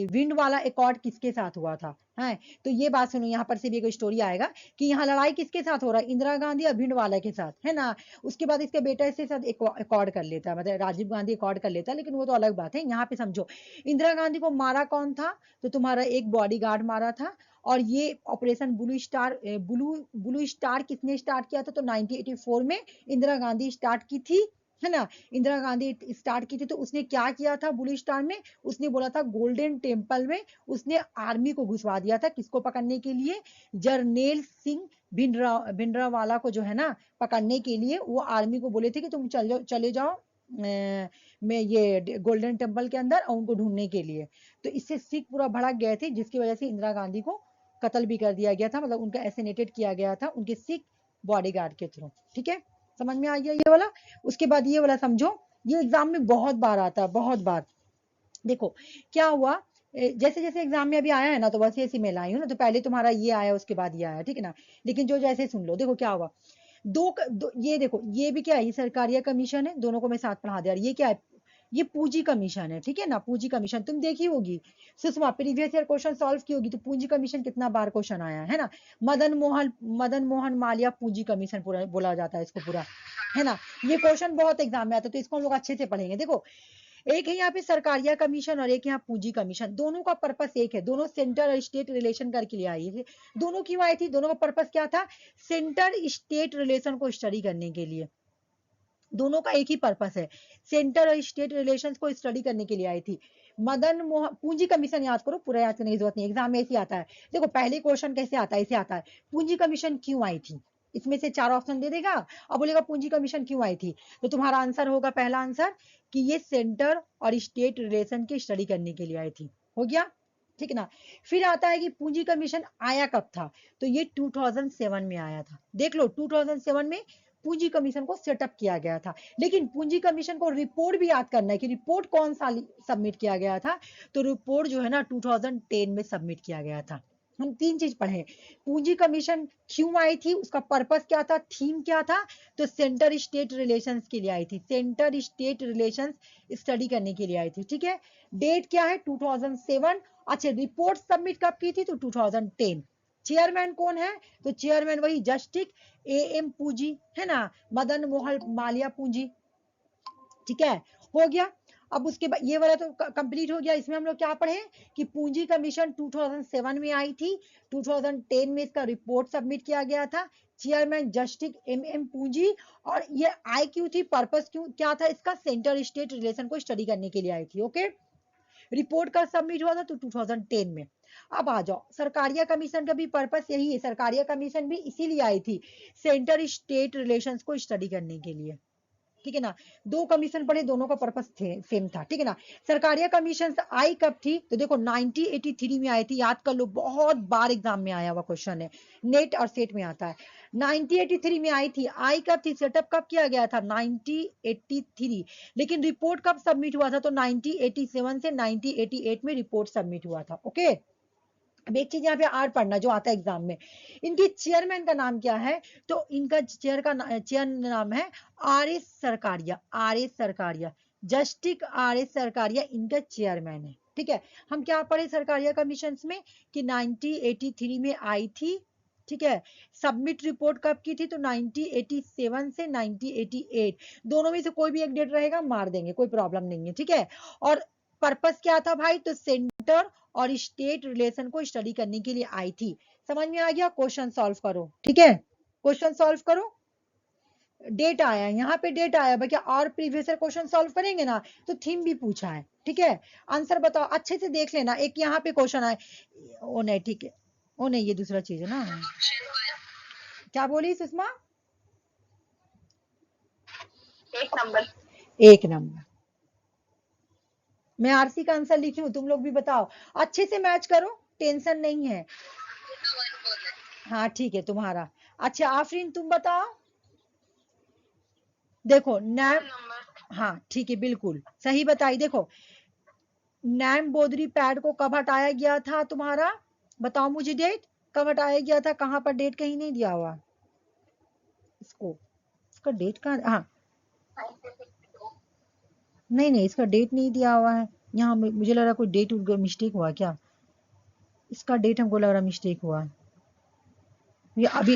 विंड वाला एकॉर्ड किसके साथ हुआ था, है। तो ये बात सुनो, यहाँ पर से भी एक स्टोरी आएगा कि यहाँ लड़ाई किसके साथ हो रहा है, इंदिरा गांधी और भिंड वाला के साथ, है ना। उसके बाद इसके बेटा इसके साथ एकॉर्ड कर लेता है, मतलब राजीव गांधी एकॉर्ड कर लेता है, लेकिन वो तो अलग बात है। यहाँ पे समझो, इंदिरा गांधी को मारा कौन था, तो तुम्हारा एक बॉडीगार्ड मारा था। और ये ऑपरेशन ब्लू स्टार किसने स्टार्ट किया था, तो 1984 में इंदिरा गांधी स्टार्ट की थी, है ना। इंदिरा गांधी स्टार्ट की थी, तो उसने क्या किया था ब्लू स्टार में, उसने बोला था गोल्डन टेम्पल में उसने आर्मी को घुसवा दिया था, किसको पकड़ने के लिए, जर्नैल सिंह भिंडरावाला को जो है ना पकड़ने के लिए। वो आर्मी को बोले थे कि तुम चले जाओ में ये गोल्डन टेम्पल के अंदर और उनको ढूंढने के लिए। तो इससे सिख पूरा भड़क गए थे, जिसकी वजह से इंदिरा गांधी को कत्ल भी कर दिया गया था, मतलब उनका एसिनेटेड किया गया था उनके सिख बॉडीगार्ड के थ्रू, ठीक है। समझ में आ गया ये वाला। उसके बाद ये वाला समझो, ये एग्जाम में बहुत बार आता है, बहुत बार। देखो क्या हुआ, जैसे जैसे एग्जाम में अभी आया है ना, तो वैसे ऐसे मैं लाई हूँ ना, तो पहले तुम्हारा ये आया उसके बाद ये आया, ठीक है ना। लेकिन जो जैसे सुन लो, देखो क्या हुआ, ये देखो, ये भी क्या है, ये सरकारिया कमीशन है, दोनों को मैं साथ पढ़ा दिया। ये क्या है, ये पूंजी कमीशन है, ठीक है ना। पूंजी कमीशन तुम देखी होगी, Sushma previous year question solve की होगी, तो पूंजी कमीशन कितना बार क्वेश्चन आया है ना। मदन मोहन मालविया पूंजी कमीशन पूरा बोला जाता है इसको पूरा, है ना। ये क्वेश्चन बहुत एग्जाम में आता है, तो इसको हम लोग अच्छे से पढ़ेंगे। देखो एक है यहाँ पे सरकारिया कमीशन और एक यहाँ पूंजी कमीशन, दोनों का पर्पस एक है, दोनों सेंटर और स्टेट रिलेशन करके लिए आई है। दोनों क्यों आई थी, दोनों का पर्पस क्या था, सेंटर स्टेट रिलेशन को स्टडी करने के लिए। दोनों का एक ही पर्पस है, सेंटर और स्टेट रिलेशंस को स्टडी करने के लिए आई थी। मदन मोहन, पूंजी कमीशन याद करो, पूरा याद करने की जरूरत नहीं, एग्जाम में ऐसे आता है। देखो पहले क्वेश्चन कैसे आता है, ऐसे आता है, पूंजी कमीशन क्यों आई थी, इसमें से 4 ऑप्शन दे देगा और बोलेगा पूंजी कमीशन क्यों आई थी। तो तुम्हारा आंसर होगा, पहला आंसर कि ये सेंटर और स्टेट रिलेशन की स्टडी करने के लिए आई थी, हो गया, ठीक है ना। फिर आता है कि पूंजी कमीशन आया कब था, तो ये 2007 में आया था। देख लो 2007 में पूंजी कमीशन को सेटअप किया गया था। लेकिन पूंजी कमीशन को रिपोर्ट भी याद करना है कि रिपोर्ट कौन सा सबमिट किया गया था, तो रिपोर्ट जो है ना 2010 में सबमिट किया गया था। हम 3 चीज पढ़े, पूंजी कमीशन क्यों आई थी, उसका पर्पस क्या था, थीम क्या था, तो सेंटर स्टेट रिलेशंस के लिए आई थी, सेंटर स्टेट रिलेशंस स्टडी करने के लिए आई थी, ठीक है। डेट क्या है 2007। अच्छा रिपोर्ट सबमिट कब की थी, तो 2010। चेयरमैन कौन है, तो चेयरमैन वही जस्टिस एम पूंजी, है ना, मदन मोहन मालविया पूंजी, ठीक है, हो गया। अब उसके बाद ये वाला तो कंप्लीट हो गया। इसमें हम लोग क्या पढ़े कि पूंजी कमीशन 2007 में आई थी, 2010 में इसका रिपोर्ट सबमिट किया गया था, चेयरमैन जस्टिस एम पूंजी। और ये आई क्यों थी, पर्पस क्यों क्या था इसका, सेंटर स्टेट रिलेशन को स्टडी करने के लिए आई थी, ओके। रिपोर्ट का सबमिट हुआ था तो 2010 में। अब आ जाओ, सरकारिया कमीशन का भी पर्पस यही है, सरकारिया कमीशन भी इसीलिए आई थी, सेंटर स्टेट रिलेशंस को स्टडी करने के लिए, ठीक है ना। दो कमीशन पढ़े, दोनों का पर्पस सेम था, ठीक है ना। सरकारिया कमीशन आई कब थी, तो देखो 1983 में आई थी, याद कर लो, बहुत बार एग्जाम में आया हुआ क्वेश्चन है, नेट और सेट में आता है। 1983 में आई थी, आई कब थी, सेटअप कब किया गया था 1983, लेकिन रिपोर्ट कब सबमिट हुआ था, तो 1987 से 1988 में रिपोर्ट सबमिट हुआ था। ओके, अब एक चीज यहाँ पे आर पढ़ना जो आता है एग्जाम में, इनकी चेयरमैन का नाम क्या है, तो इनका चेयर नाम है R S Sarkaria, R S Sarkaria, justice R S Sarkaria इनका चेयरमैन है, ठीक है। हम क्या पढ़े सरकारिया कमीशन में कि 1983 में आई थी, ठीक है। सबमिट रिपोर्ट कब की थी, तो 1987 से 1988, दोनों में से कोई भी एक डेट रहेगा मार देंगे, कोई प्रॉब्लम नहीं है, ठीक है। और पर्पस क्या था भाई, तो सेंटर और स्टेट रिलेशन को स्टडी करने के लिए आई थी। समझ में आ गया, क्वेश्चन सॉल्व करो, ठीक है, क्वेश्चन सॉल्व करो। डेट आया यहाँ पे, डेट आया भैया, और प्रीवियस क्वेश्चन सॉल्व करेंगे ना तो थीम भी पूछा है, ठीक है। आंसर बताओ, अच्छे से देख लेना, एक यहाँ पे क्वेश्चन आए, ओ नहीं ठीक है, ओ नहीं ये दूसरा चीज है ना, क्या बोली सुषमा, एक नंबर, एक नंबर। मैं आरसी का आंसर लिखी हूँ, तुम लोग भी बताओ, अच्छे से मैच करो, टेंशन नहीं है। हाँ ठीक है तुम्हारा। अच्छा आफरीन तुम बताओ, देखो नैम, हाँ ठीक है बिल्कुल सही बताई। देखो नैम बोदरी पैड को कब हटाया गया था तुम्हारा, बताओ मुझे डेट, कब हटाया गया था, कहाँ पर डेट कहीं नहीं दिया हुआ इसको, इसका डेट कहाँ, हाँ नहीं नहीं इसका डेट नहीं दिया हुआ है यहाँ, मुझे लग रहा कोई डेट मिस्टेक हुआ क्या, इसका डेट हमको लग रहा मिस्टेक हुआ, ये अभी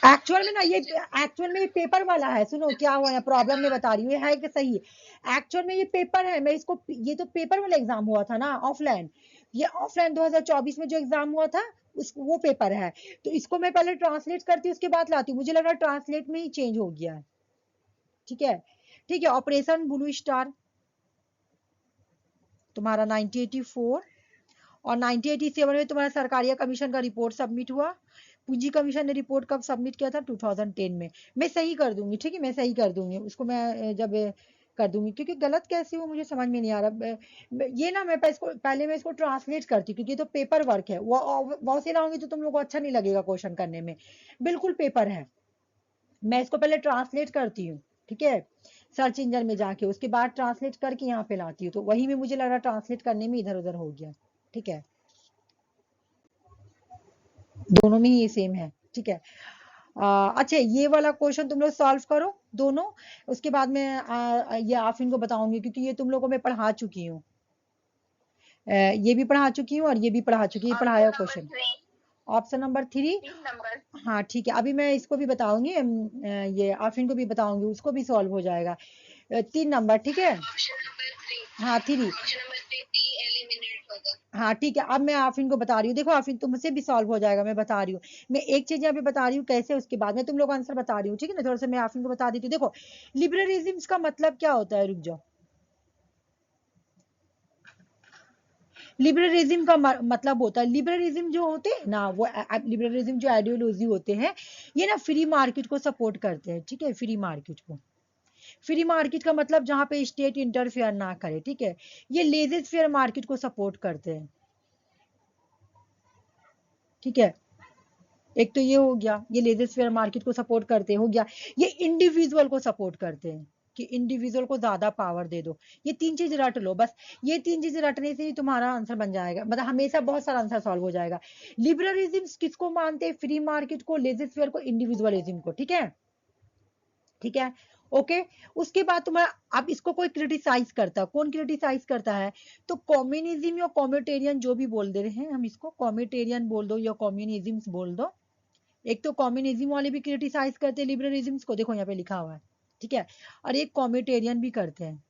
एक्चुअल में ना, ये एक्चुअल में ये पेपर वाला है, सुनो क्या हुआ है प्रॉब्लम में बता रही हूँ, ये है कि सही है, एक्चुअल में ये पेपर है, मैं इसको, ये तो पेपर वाला एग्जाम हुआ था ना ऑफलाइन, ये ऑफलाइन 2024 में जो एग्जाम हुआ था उस वो पेपर है, तो इसको मैं पहले ट्रांसलेट करती हूँ उसके बाद लाती हूँ, मुझे लग रहा है ट्रांसलेट में ही चेंज हो गया है, ठीक है। ठीक है, ऑपरेशन ब्लू स्टार तुम्हारा 1984, और 1987 में तुम्हारा सरकारिया कमीशन का रिपोर्ट सबमिट हुआ, पूंजी कमीशन ने रिपोर्ट कब सबमिट किया था 2010 में, मैं सही कर दूंगी, ठीक है मैं सही कर दूंगी उसको, मैं जब कर दूंगी, क्योंकि गलत कैसे हो मुझे समझ में नहीं आ रहा, ये ना मैं पहले मैं इसको ट्रांसलेट करती, क्योंकि ये तो पेपर वर्क है, वो से लाऊंगी तो तुम लोग को अच्छा नहीं लगेगा क्वेश्चन करने में, बिल्कुल पेपर है, मैं इसको पहले ट्रांसलेट करती हूँ, ठीक है, सर्च इंजन में जाके, उसके बाद ट्रांसलेट करके यहाँ पे लाती हूँ, तो वही में मुझे लग रहा ट्रांसलेट करने में इधर उधर हो गया, ठीक है, दोनों में ही ये सेम है, ठीक है। अच्छा ये वाला क्वेश्चन तुम लोग सॉल्व करो दोनों, उसके बाद में ये आप इनको बताऊंगी, क्योंकि ये तुम लोगों को मैं पढ़ा चुकी हूँ, ये भी पढ़ा चुकी हूँ और ये भी पढ़ा चुकी हूँ, पढ़ाया क्वेश्चन, ऑप्शन नंबर 3, हाँ ठीक है, अभी मैं इसको भी बताऊंगी, ये आफरीन को भी बताऊंगी, उसको भी सॉल्व हो जाएगा, 3 नंबर, ठीक है, हाँ 3, हाँ ठीक है, अब मैं आफरीन को बता रही हूँ, देखो आफरीन तुमसे भी सॉल्व हो जाएगा, मैं बता रही हूँ, मैं एक चीज यहाँ पे बता रही हूँ कैसे, उसके बाद में तुम लोग आंसर बता रही हूँ, ठीक है ना, थोड़ा सा मैं आफरीन को बता देती हूँ। देखो लिबरलिज्म का मतलब क्या होता है, रुक जाओ, लिबरलिज्म का मतलब होता है, लिबरलिज्म जो होते हैं ना, वो लिबरलिज्म जो आइडियोलॉजी होते हैं, ये ना फ्री मार्केट को सपोर्ट करते हैं, ठीक है, फ्री मार्केट को, फ्री मार्केट का मतलब जहां पे स्टेट इंटरफेयर ना करे, ठीक है, ये लेजेस फेयर मार्केट को सपोर्ट करते हैं, ठीक है, एक तो ये हो गया, ये लेजेस फेयर मार्केट को सपोर्ट करते हो गया, ये इंडिविजुअल को सपोर्ट करते हैं कि इंडिविजुअल को ज्यादा पावर दे दो, ये 3 चीज रट लो बस, ये 3 चीज रटने से ही तुम्हारा आंसर बन जाएगा, मतलब हमेशा बहुत सारा आंसर सॉल्व हो जाएगा। लिबरलिज्म किसको मानते हैं, फ्री मार्केट को, लेजेस फेयर को, इंडिविजुअलिज्म को, ठीक है, ठीक है, ओके। उसके बाद तुम्हारा, अब इसको कोई क्रिटिसाइज करता है, कौन क्रिटिसाइज करता है, तो कम्युनिज्म या कॉम्यूटेरियन जो भी बोल दे रहे हैं हम, इसको कॉम्यूटेरियन बोल दो या कम्युनिज्म बोल दो, एक तो कम्युनिज्म वाले भी क्रिटिसाइज करते हैं लिबरलिज्म को, देखो यहाँ पे लिखा हुआ है, ठीक है, और एक कम्यूटेरियन भी करते हैं,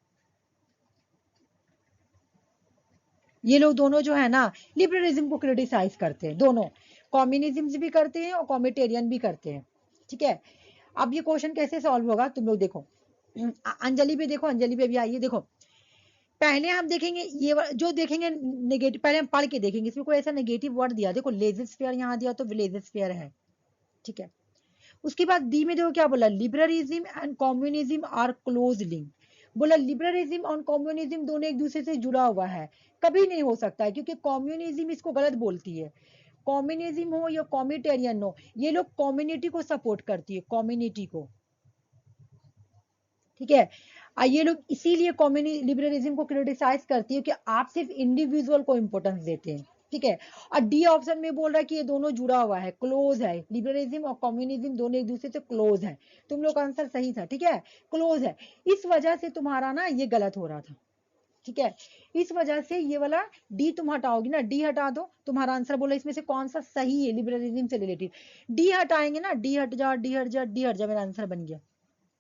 ये लोग दोनों जो है ना लिबरलिज्म को क्रिटिसाइज करते हैं, दोनों कम्युनिज्म भी करते हैं और कम्यूटेरियन भी करते हैं, ठीक है। अब ये क्वेश्चन कैसे सॉल्व होगा तुम लोग देखो, अंजलि पे देखो, अंजलि पे भी आइए, देखो पहले हम देखेंगे जो देखेंगे नेगेटिव, पहले हम पढ़ के देखेंगे इसमें कोई ऐसा नेगेटिव वर्ड दिया, देखो लेजिस्फेयर यहाँ दिया तो लेजिस्फेयर है, ठीक है। उसके बाद डी में देखो क्या बोला, liberalism and communism are close link. बोला लिबरलिज्म और कम्युनिज्म दोनों एक दूसरे से जुड़ा हुआ है, कभी नहीं हो सकता है क्योंकि कम्युनिज्म इसको गलत बोलती है। कम्युनिज्म हो या कॉमिटेरियन हो, ये लोग कम्युनिटी को सपोर्ट करती है, कम्युनिटी को, ठीक है। ये लोग इसीलिए कम्युनिटी लिबरलिज्म को क्रिटिसाइज करती है कि आप सिर्फ इंडिविजुअल को इंपॉर्टेंस देते हैं, ठीक है। और डी ऑप्शन में बोल रहा है कि ये दोनों जुड़ा हुआ है, क्लोज है, लिबरलिज्म और कम्युनिज्म दोनों एक दूसरे से क्लोज है। तुम लोग का आंसर सही था, ठीक है, क्लोज है। इस वजह से तुम्हारा ना ये गलत हो रहा था, ठीक है। इस वजह से ये वाला डी तुम हटाओगी ना, डी हटा दो, तुम्हारा आंसर बोला इसमें से कौन सा सही है लिबरलिज्म से रिलेटेड, डी हटाएंगे ना, डी हट जा, डी हट जा, डी हट जा, मेरा आंसर बन गया।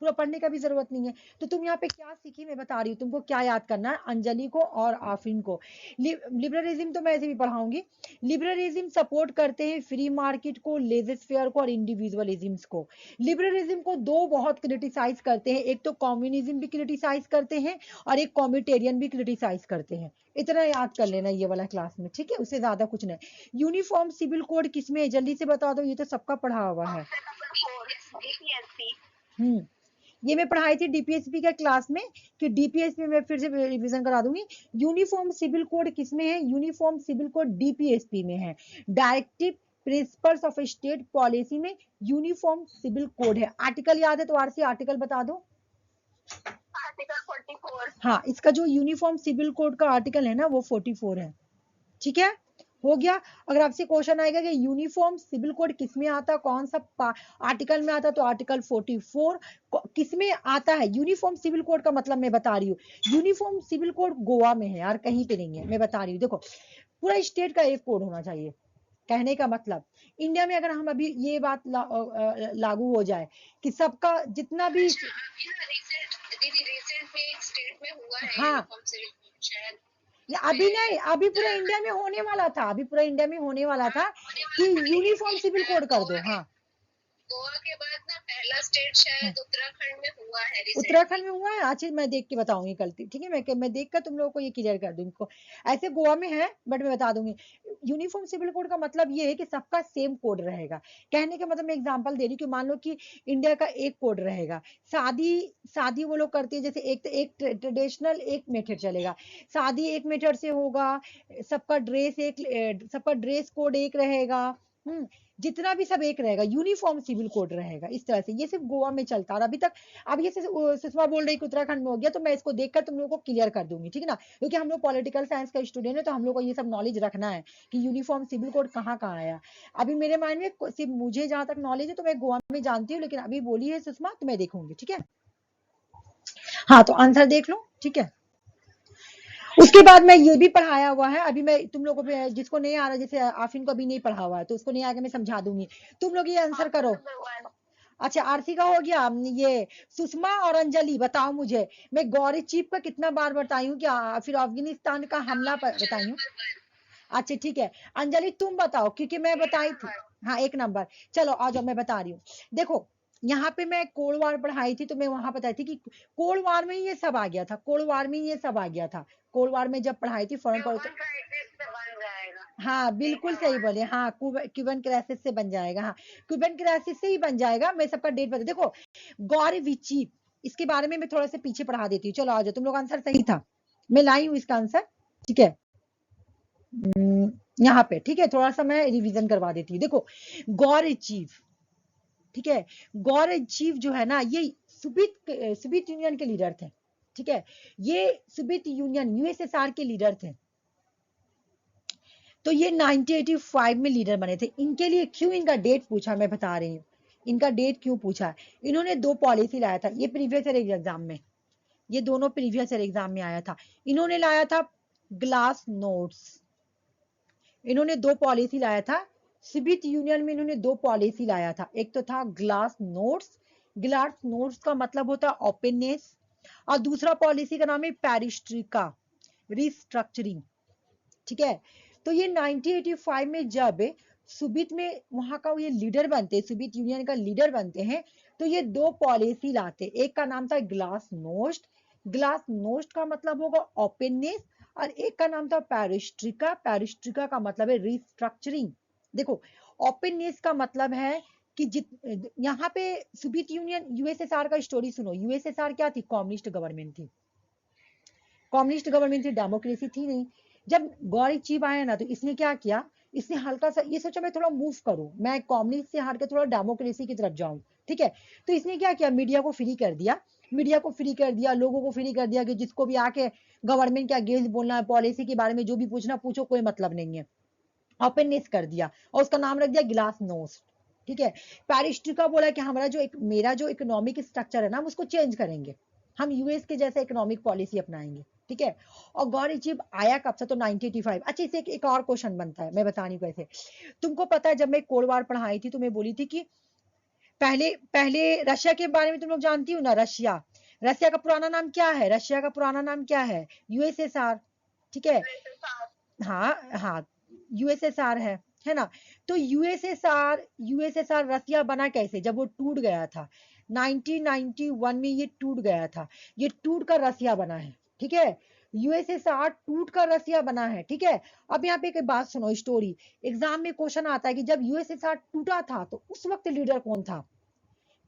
पूरा पढ़ने का भी जरूरत नहीं है। तो तुम यहाँ पे क्या सीखी मैं बता रही हूँ, तुमको क्या याद करना है, अंजलि को और आफरीन को। लिबरलिज्म तो मैं ऐसे भी पढ़ाऊंगी। लिबरलिज्म सपोर्ट करते हैं फ्री मार्केट को, लेजर को और इंडिविजुअलिज्म को। लिबरलिज्म को दो बहुत क्रिटिसाइज करते हैं, एक तो कम्युनिज्म भी क्रिटिसाइज करते हैं और एक कॉमिटेरियन भी क्रिटिसाइज करते हैं। इतना याद कर लेना ये वाला क्लास में, ठीक है, उससे ज्यादा कुछ नहीं। यूनिफॉर्म सिविल कोड किसमें है जल्दी से बता दो, ये तो सबका पढ़ा हुआ है। ये मैं पढ़ाई थी डीपीएसपी के क्लास में, कि डीपीएसपी में फिर से रिवीजन करा दूंगी। यूनिफॉर्म सिविल कोड किसमें है, यूनिफॉर्म सिविल कोड डीपीएसपी में है, directive principles of state policy में यूनिफॉर्म सिविल कोड है। आर्टिकल याद है तो आरसी आर्टिकल बता दो। आर्टिकल 44। हाँ, इसका जो यूनिफॉर्म सिविल कोड का आर्टिकल है ना वो 44 है, ठीक है, हो गया। अगर आपसे क्वेश्चन आएगा कि यूनिफॉर्म सिविल कोड किसमें आता, कौन सा आर्टिकल में आता, तो आर्टिकल 44 किसमें आता है। यूनिफॉर्म सिविल कोड का मतलब मैं बता रही हूँ, यूनिफॉर्म सिविल कोड गोवा में है यार, कहीं पे नहीं है, मैं बता रही हूँ। देखो पूरा स्टेट का एक कोड होना चाहिए, कहने का मतलब इंडिया में अगर हम अभी ये बात लागू हो जाए कि सबका जितना भी रिसेंट में एक स्टेट में हुआ है हाँ, यूनिफॉर्म सिविल कोड शायद, अभी नहीं, अभी पूरा इंडिया में होने वाला था, अभी पूरा इंडिया में होने वाला था कि यूनिफॉर्म सिविल कोड कर दो। हाँ, गोवा के बाद ना पहला स्टेट शायद उत्तराखंड में हुआ है, उत्तराखंड में हुआ है। अच्छा मैं देख के बताऊंगी कल, ठीक है, मैं देख कर तुम लोगों को ये क्लियर कर दूंगी। ऐसे गोवा में है बट मैं बता दूंगी। यूनिफॉर्म सिविल कोड का मतलब ये है कि सबका सेम कोड रहेगा। कहने का मतलब मैं एग्जांपल दे रही हूँ कि मान लो कि इंडिया का एक कोड रहेगा, शादी शादी वो लोग करते हैं जैसे एक ट्रेडिशनल एक मेथड चलेगा, शादी एक मेथड से होगा, सबका ड्रेस कोड एक रहेगा, जितना भी सब एक रहेगा, यूनिफॉर्म सिविल कोड रहेगा। इस तरह से ये सिर्फ गोवा में चलता है। और अभी तक, अब ये सुषमा बोल रही कि उत्तराखंड में हो गया, तो मैं इसको देखकर तुम लोगों को क्लियर कर दूंगी, ठीक है ना, क्योंकि हम लोग पॉलिटिकल साइंस का स्टूडेंट है तो हम लोग को ये सब नॉलेज रखना है कि यूनिफॉर्म सिविल कोड कहाँ कहाँ आया। अभी मेरे माइंड में सिर्फ मुझे जहां तक नॉलेज है तो मैं गोवा में जानती हूँ, लेकिन अभी बोली है सुषमा तो मैं देखूंगी, ठीक है। हाँ तो आंसर देख लो, ठीक है। उसके बाद मैं ये भी पढ़ाया हुआ है, अभी मैं तुम लोगों को जिसको नहीं आ रहा, जैसे आफिन को अभी नहीं पढ़ा हुआ है तो उसको नहीं आगे मैं समझा दूंगी, तुम लोग ये आंसर करो। अच्छा आरसी का हो गया, ये सुषमा और अंजलि बताओ मुझे, मैं गौरी चीफ का कितना बार बताई हूँ, क्या फिर अफगानिस्तान का हमला बताई हूँ। अच्छा ठीक है, अंजलि तुम बताओ क्योंकि मैं बताई थी। हाँ 1 नंबर। चलो आ जाओ, मैं बता रही हूँ। देखो यहाँ पे मैं कोल्ड वार पढ़ाई थी तो मैं वहां बताई थी कि कोल्ड वार में ही ये सब आ गया था, कोल्ड वार में ही ये सब आ गया था। कोल्ड वार में जब पढ़ाई थी फॉरन पॉलिसी, हाँ बिल्कुल सही बोले, हाँ क्यूबन क्राइसिस से बन जाएगा, हाँ क्यूबन क्राइसिस से ही बन जाएगा। मैं सबका डेट बता, देखो गौरी विची, इसके बारे में मैं थोड़ा सा पीछे पढ़ा देती हूँ। चलो आ जाओ, तुम लोग आंसर सही था, मैं लाई हूँ इसका आंसर, ठीक है, यहाँ पे, ठीक है, थोड़ा सा मैं रिवीजन करवा देती हूँ। देखो गौर चीफ, ठीक है, गौर चीफ जो है ना ये सोवियत यूनियन के लीडर थे, ठीक है, ये सोवियत यूनियन यूएसएसआर के लीडर थे। तो ये 1985 में लीडर बने थे। इनके लिए क्यों इनका डेट पूछा, मैं बता रही हूँ इनका डेट क्यों पूछा। इन्होंने 2 पॉलिसी लाया था, ये प्रीवियस ईयर एग्जाम में, ये दोनों प्रीवियस ईयर एग्जाम में आया था। इन्होंने लाया था ग्लास नोट्स, इन्होंने 2 पॉलिसी लाया था सोवियत यूनियन में, इन्होंने 2 पॉलिसी लाया था। एक तो था ग्लास नोट्स, ग्लास नोट्स का मतलब होता है ओपननेस, और दूसरा पॉलिसी का नाम है पेरिस्ट्रिका, रिस्ट्रक्चरिंग, ठीक है। तो ये 1985 में जब सोवियत में वहां का ये लीडर बनते, सोवियत यूनियन का लीडर बनते हैं, तो ये 2 पॉलिसी लाते, एक का नाम था ग्लास नोस्ट, ग्लास नोस्ट का मतलब होगा ओपननेस, और एक का नाम था पेरिस्ट्रिका। पेरिस्ट्रिका का मतलब है रिस्ट्रक्चरिंग। देखो, ओपननेस का मतलब है कि यहाँ पे सोवियत यूनियन यूएसएसआर का स्टोरी सुनो। यूएसएसआर क्या थी? कम्युनिस्ट गवर्नमेंट थी। कम्युनिस्ट गवर्नमेंट थी, डेमोक्रेसी थी नहीं। जब गौरीचीब आया ना, तो इसने क्या किया, इसने हल्का सा ये सोचा मैं थोड़ा मूव करूं, मैं कम्युनिस्ट से हट के थोड़ा डेमोक्रेसी की तरफ जाऊं, ठीक है। तो इसने क्या किया, मीडिया को फ्री कर दिया। मीडिया को फ्री कर दिया, लोगों को फ्री कर दिया कि जिसको भी आके गवर्नमेंट के अगेंस्ट बोलना है, पॉलिसी के बारे में जो भी पूछना पूछो, कोई मतलब नहीं है। ओपननेस कर दिया, और उसका नाम रख दिया ग्लास नोस्ट, ठीक है। पैरिस्ट्रिका बोला कि हमारा जो मेरा जो इकोनॉमिक स्ट्रक्चर है ना, हम उसको चेंज करेंगे, हम यूएस के जैसे इकोनॉमिक पॉलिसी अपनाएंगे, ठीक है। और गौरीचीब आया कब से? तो 1985। अच्छा, इसे एक और क्वेश्चन बनता है, मैं बता नहीं कैसे। तुमको पता है, जब मैं कोल्ड वार पढ़ाई थी तो मैं बोली थी कि पहले पहले रशिया के बारे में तुम लोग जानती हो ना, रशिया। रशिया का पुराना नाम क्या है? रशिया का पुराना नाम क्या है? यूएसएसआर, ठीक है। हाँ हाँ, यूएसएसआर है ना। तो यूएसएसआर यूएसएसआर रसिया बना कैसे? जब वो टूट गया था 1991 में, ये टूट गया था, ये टूट कर रसिया बना है, ठीक है। यूएसएसआर टूट कर रसिया बना है, ठीक है। अब यहाँ पे एक बात सुनो, स्टोरी एग्जाम में क्वेश्चन आता है कि जब यूएसएसआर टूटा था तो उस वक्त लीडर कौन था।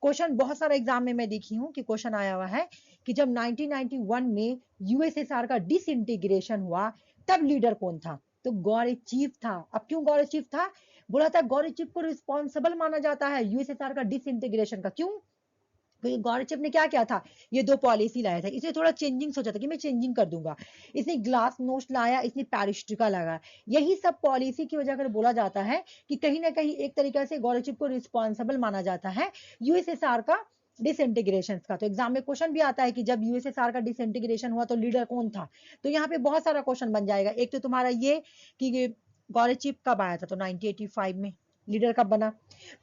क्वेश्चन बहुत सारे एग्जाम में मैं देखी हूँ कि क्वेश्चन आया हुआ है कि जब 1991 में यूएसएसआर का डिसइंटीग्रेशन हुआ, तब लीडर कौन था? तो गॉर्बेचोव था। अब क्यों गॉर्बेचोव था? बोला था गॉर्बेचोव को रिस्पॉन्सिबल माना जाता है यूएसएसआर का डिसइंटीग्रेशन का। क्यों? क्योंकि गॉर्बेचोव ने क्या किया था, ये दो पॉलिसी लाया था, इसने थोड़ा चेंजिंग सोचा था कि मैं चेंजिंग कर दूंगा। इसने ग्लास नोस्ट लाया, इसने पैरिस्ट्रिका लगाया। यही सब पॉलिसी की वजह कर बोला जाता है कि कहीं ना कहीं एक तरीके से गॉर्बेचोव को रिस्पॉन्सिबल माना जाता है यूएसएसआर का डिसइंटीग्रेशन का। तो एग्जाम में क्वेश्चन भी आता है कि जब यूएसएसआर का डिसइंटीग्रेशन हुआ तो लीडर कौन था। तो यहाँ पे बहुत सारा क्वेश्चन बन जाएगा। एक तो तुम्हारा ये कि गॉर्बेचोव कब आया था, तो 1985 में। लीडर कब बना?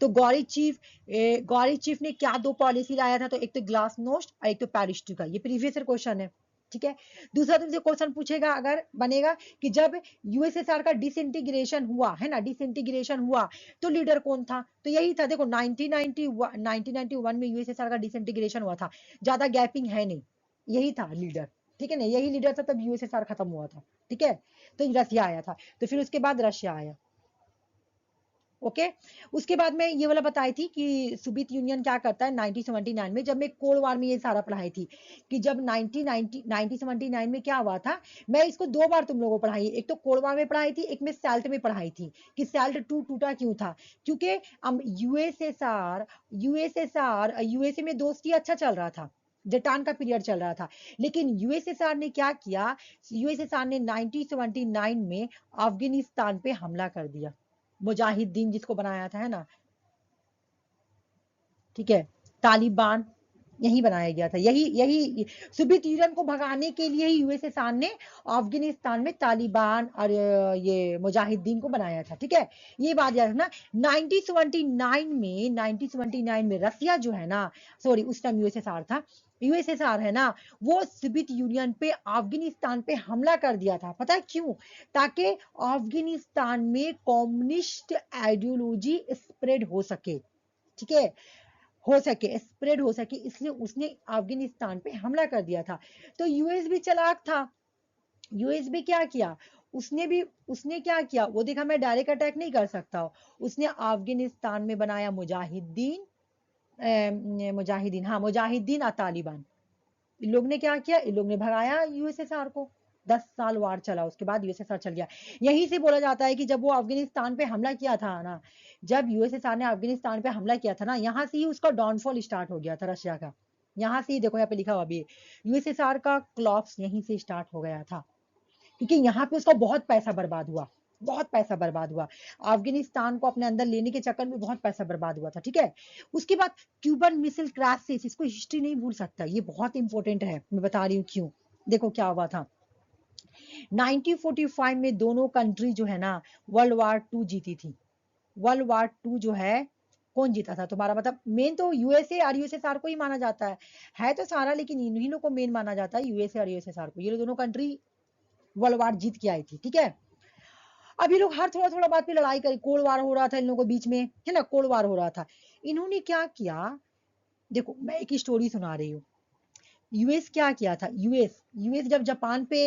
तो गौरी चीफ ने क्या दो पॉलिसी लाया था? तो एक तो ग्लास नोस्ट और एक तो पैरिस्ट्रिका। ये प्रीवियस ईयर क्वेश्चन है, ठीक है। दूसरा तुमसे क्वेश्चन पूछेगा, अगर बनेगा कि जब यूएसएसआर का डिसइंटीग्रेशन हुआ है ना, डिसइंटीग्रेशन हुआ तो लीडर कौन था? तो यही था। देखो 1991 में यूएसएसआर का डिसइंटीग्रेशन हुआ था, ज्यादा गैपिंग है नहीं, यही था लीडर, ठीक है ना। यही लीडर था तब यूएसएसआर खत्म हुआ था, ठीक है। तो रसिया आया था, तो फिर उसके बाद रशिया आया, ओके। उसके बाद में ये वाला बताई थी कि सोवियत यूनियन क्या करता है 1979 में, जब मैं कोल्ड वार में ये सारा पढ़ाई थी कि जब 1979 में क्या हुआ था। मैं इसको दो बार तुम लोगों को पढ़ाई, एक तो कोल्ड वार में पढ़ाई थी, एक में सैल्ट में पढ़ाई थी कि सैल्ट टूटा क्यों था। क्योंकि यूएसएसआर यूएसए में दोस्ती अच्छा चल रहा था, जटान का पीरियड चल रहा था। लेकिन यूएसएसआर ने क्या किया, यूएसएसआर ने 1979 में अफगानिस्तान पे हमला कर दिया। मुजाहिदीन जिसको बनाया था, है ना, ठीक है। तालिबान यही बनाया गया था, यही यही सोवियत यूनियन को भगाने के लिए ही यूएसएसआर ने अफगानिस्तान में तालिबान और ये मुजाहिदीन को बनाया था, ठीक है। ये बात याद रखना। 1979 में रसिया जो है ना, सॉरी उस टाइम यूएसएसआर था, यूएसएसआर है ना, वो सोवियत यूनियन पे अफगानिस्तान पे हमला कर दिया था। पता है क्यों? ताकि अफगानिस्तान में कम्युनिस्ट आइडियोलॉजी स्प्रेड हो सके, ठीक है, हो सके, स्प्रेड हो सके, इसलिए उसने अफगानिस्तान पे हमला कर दिया था। तो यूएस भी चालाक था। यूएस भी क्या किया, उसने क्या किया, वो देखा मैं डायरेक्ट अटैक नहीं कर सकता। उसने अफगानिस्तान में बनाया मुजाहिदीन, हाँ मुजाहिदीन और तालिबान। इन लोग ने क्या किया, इन लोग ने भगाया यूएसएसआर को। 10 साल वार चला, उसके बाद यूएसएसआर चल गया। यहीं से बोला जाता है कि जब वो अफगानिस्तान पे हमला किया था ना, जब यूएसएसआर ने अफगानिस्तान पे हमला किया था ना, यहाँ से ही उसका डाउनफॉल स्टार्ट हो गया था रशिया का। यहाँ से ही देखो, यहाँ पे लिखा हुआ भी यूएसएसआर का क्लॉप्स यहीं से स्टार्ट हो गया था, क्योंकि यहाँ पे उसका बहुत पैसा बर्बाद हुआ, बहुत पैसा बर्बाद हुआ। अफगानिस्तान को अपने अंदर लेने के चक्कर में बहुत पैसा बर्बाद हुआ था, ठीक है। उसके बाद क्यूबन मिसाइल क्राइसिस, इसको हिस्ट्री नहीं भूल सकता, ये बहुत इंपॉर्टेंट है, मैं बता रही हूँ क्यों। देखो क्या हुआ था 1945 में, दोनों कंट्री जो है ना वर्ल्ड वार टू जीती थी। वर्ल्ड वार टू जो है कौन जीता था तुम्हारा, मतलब मेन तो यूएसए और यूएसएसआर को ही माना जाता है तो सारा, लेकिन इन्हीं लोग को मेन माना जाता है, यूएसए और यूएसएसआर को। ये दोनों कंट्री वर्ल्ड वार जीत के आई थी, ठीक है। अब ये लोग हर थोड़ा थोड़ा बात पे लड़ाई करी, कोल्ड वार हो रहा था इन लोगों के बीच में, है ना, कोल्ड वार हो रहा था। इन्होंने क्या किया, देखो मैं एक स्टोरी सुना रही हूँ। यूएस क्या किया था, यूएस जब जापान पे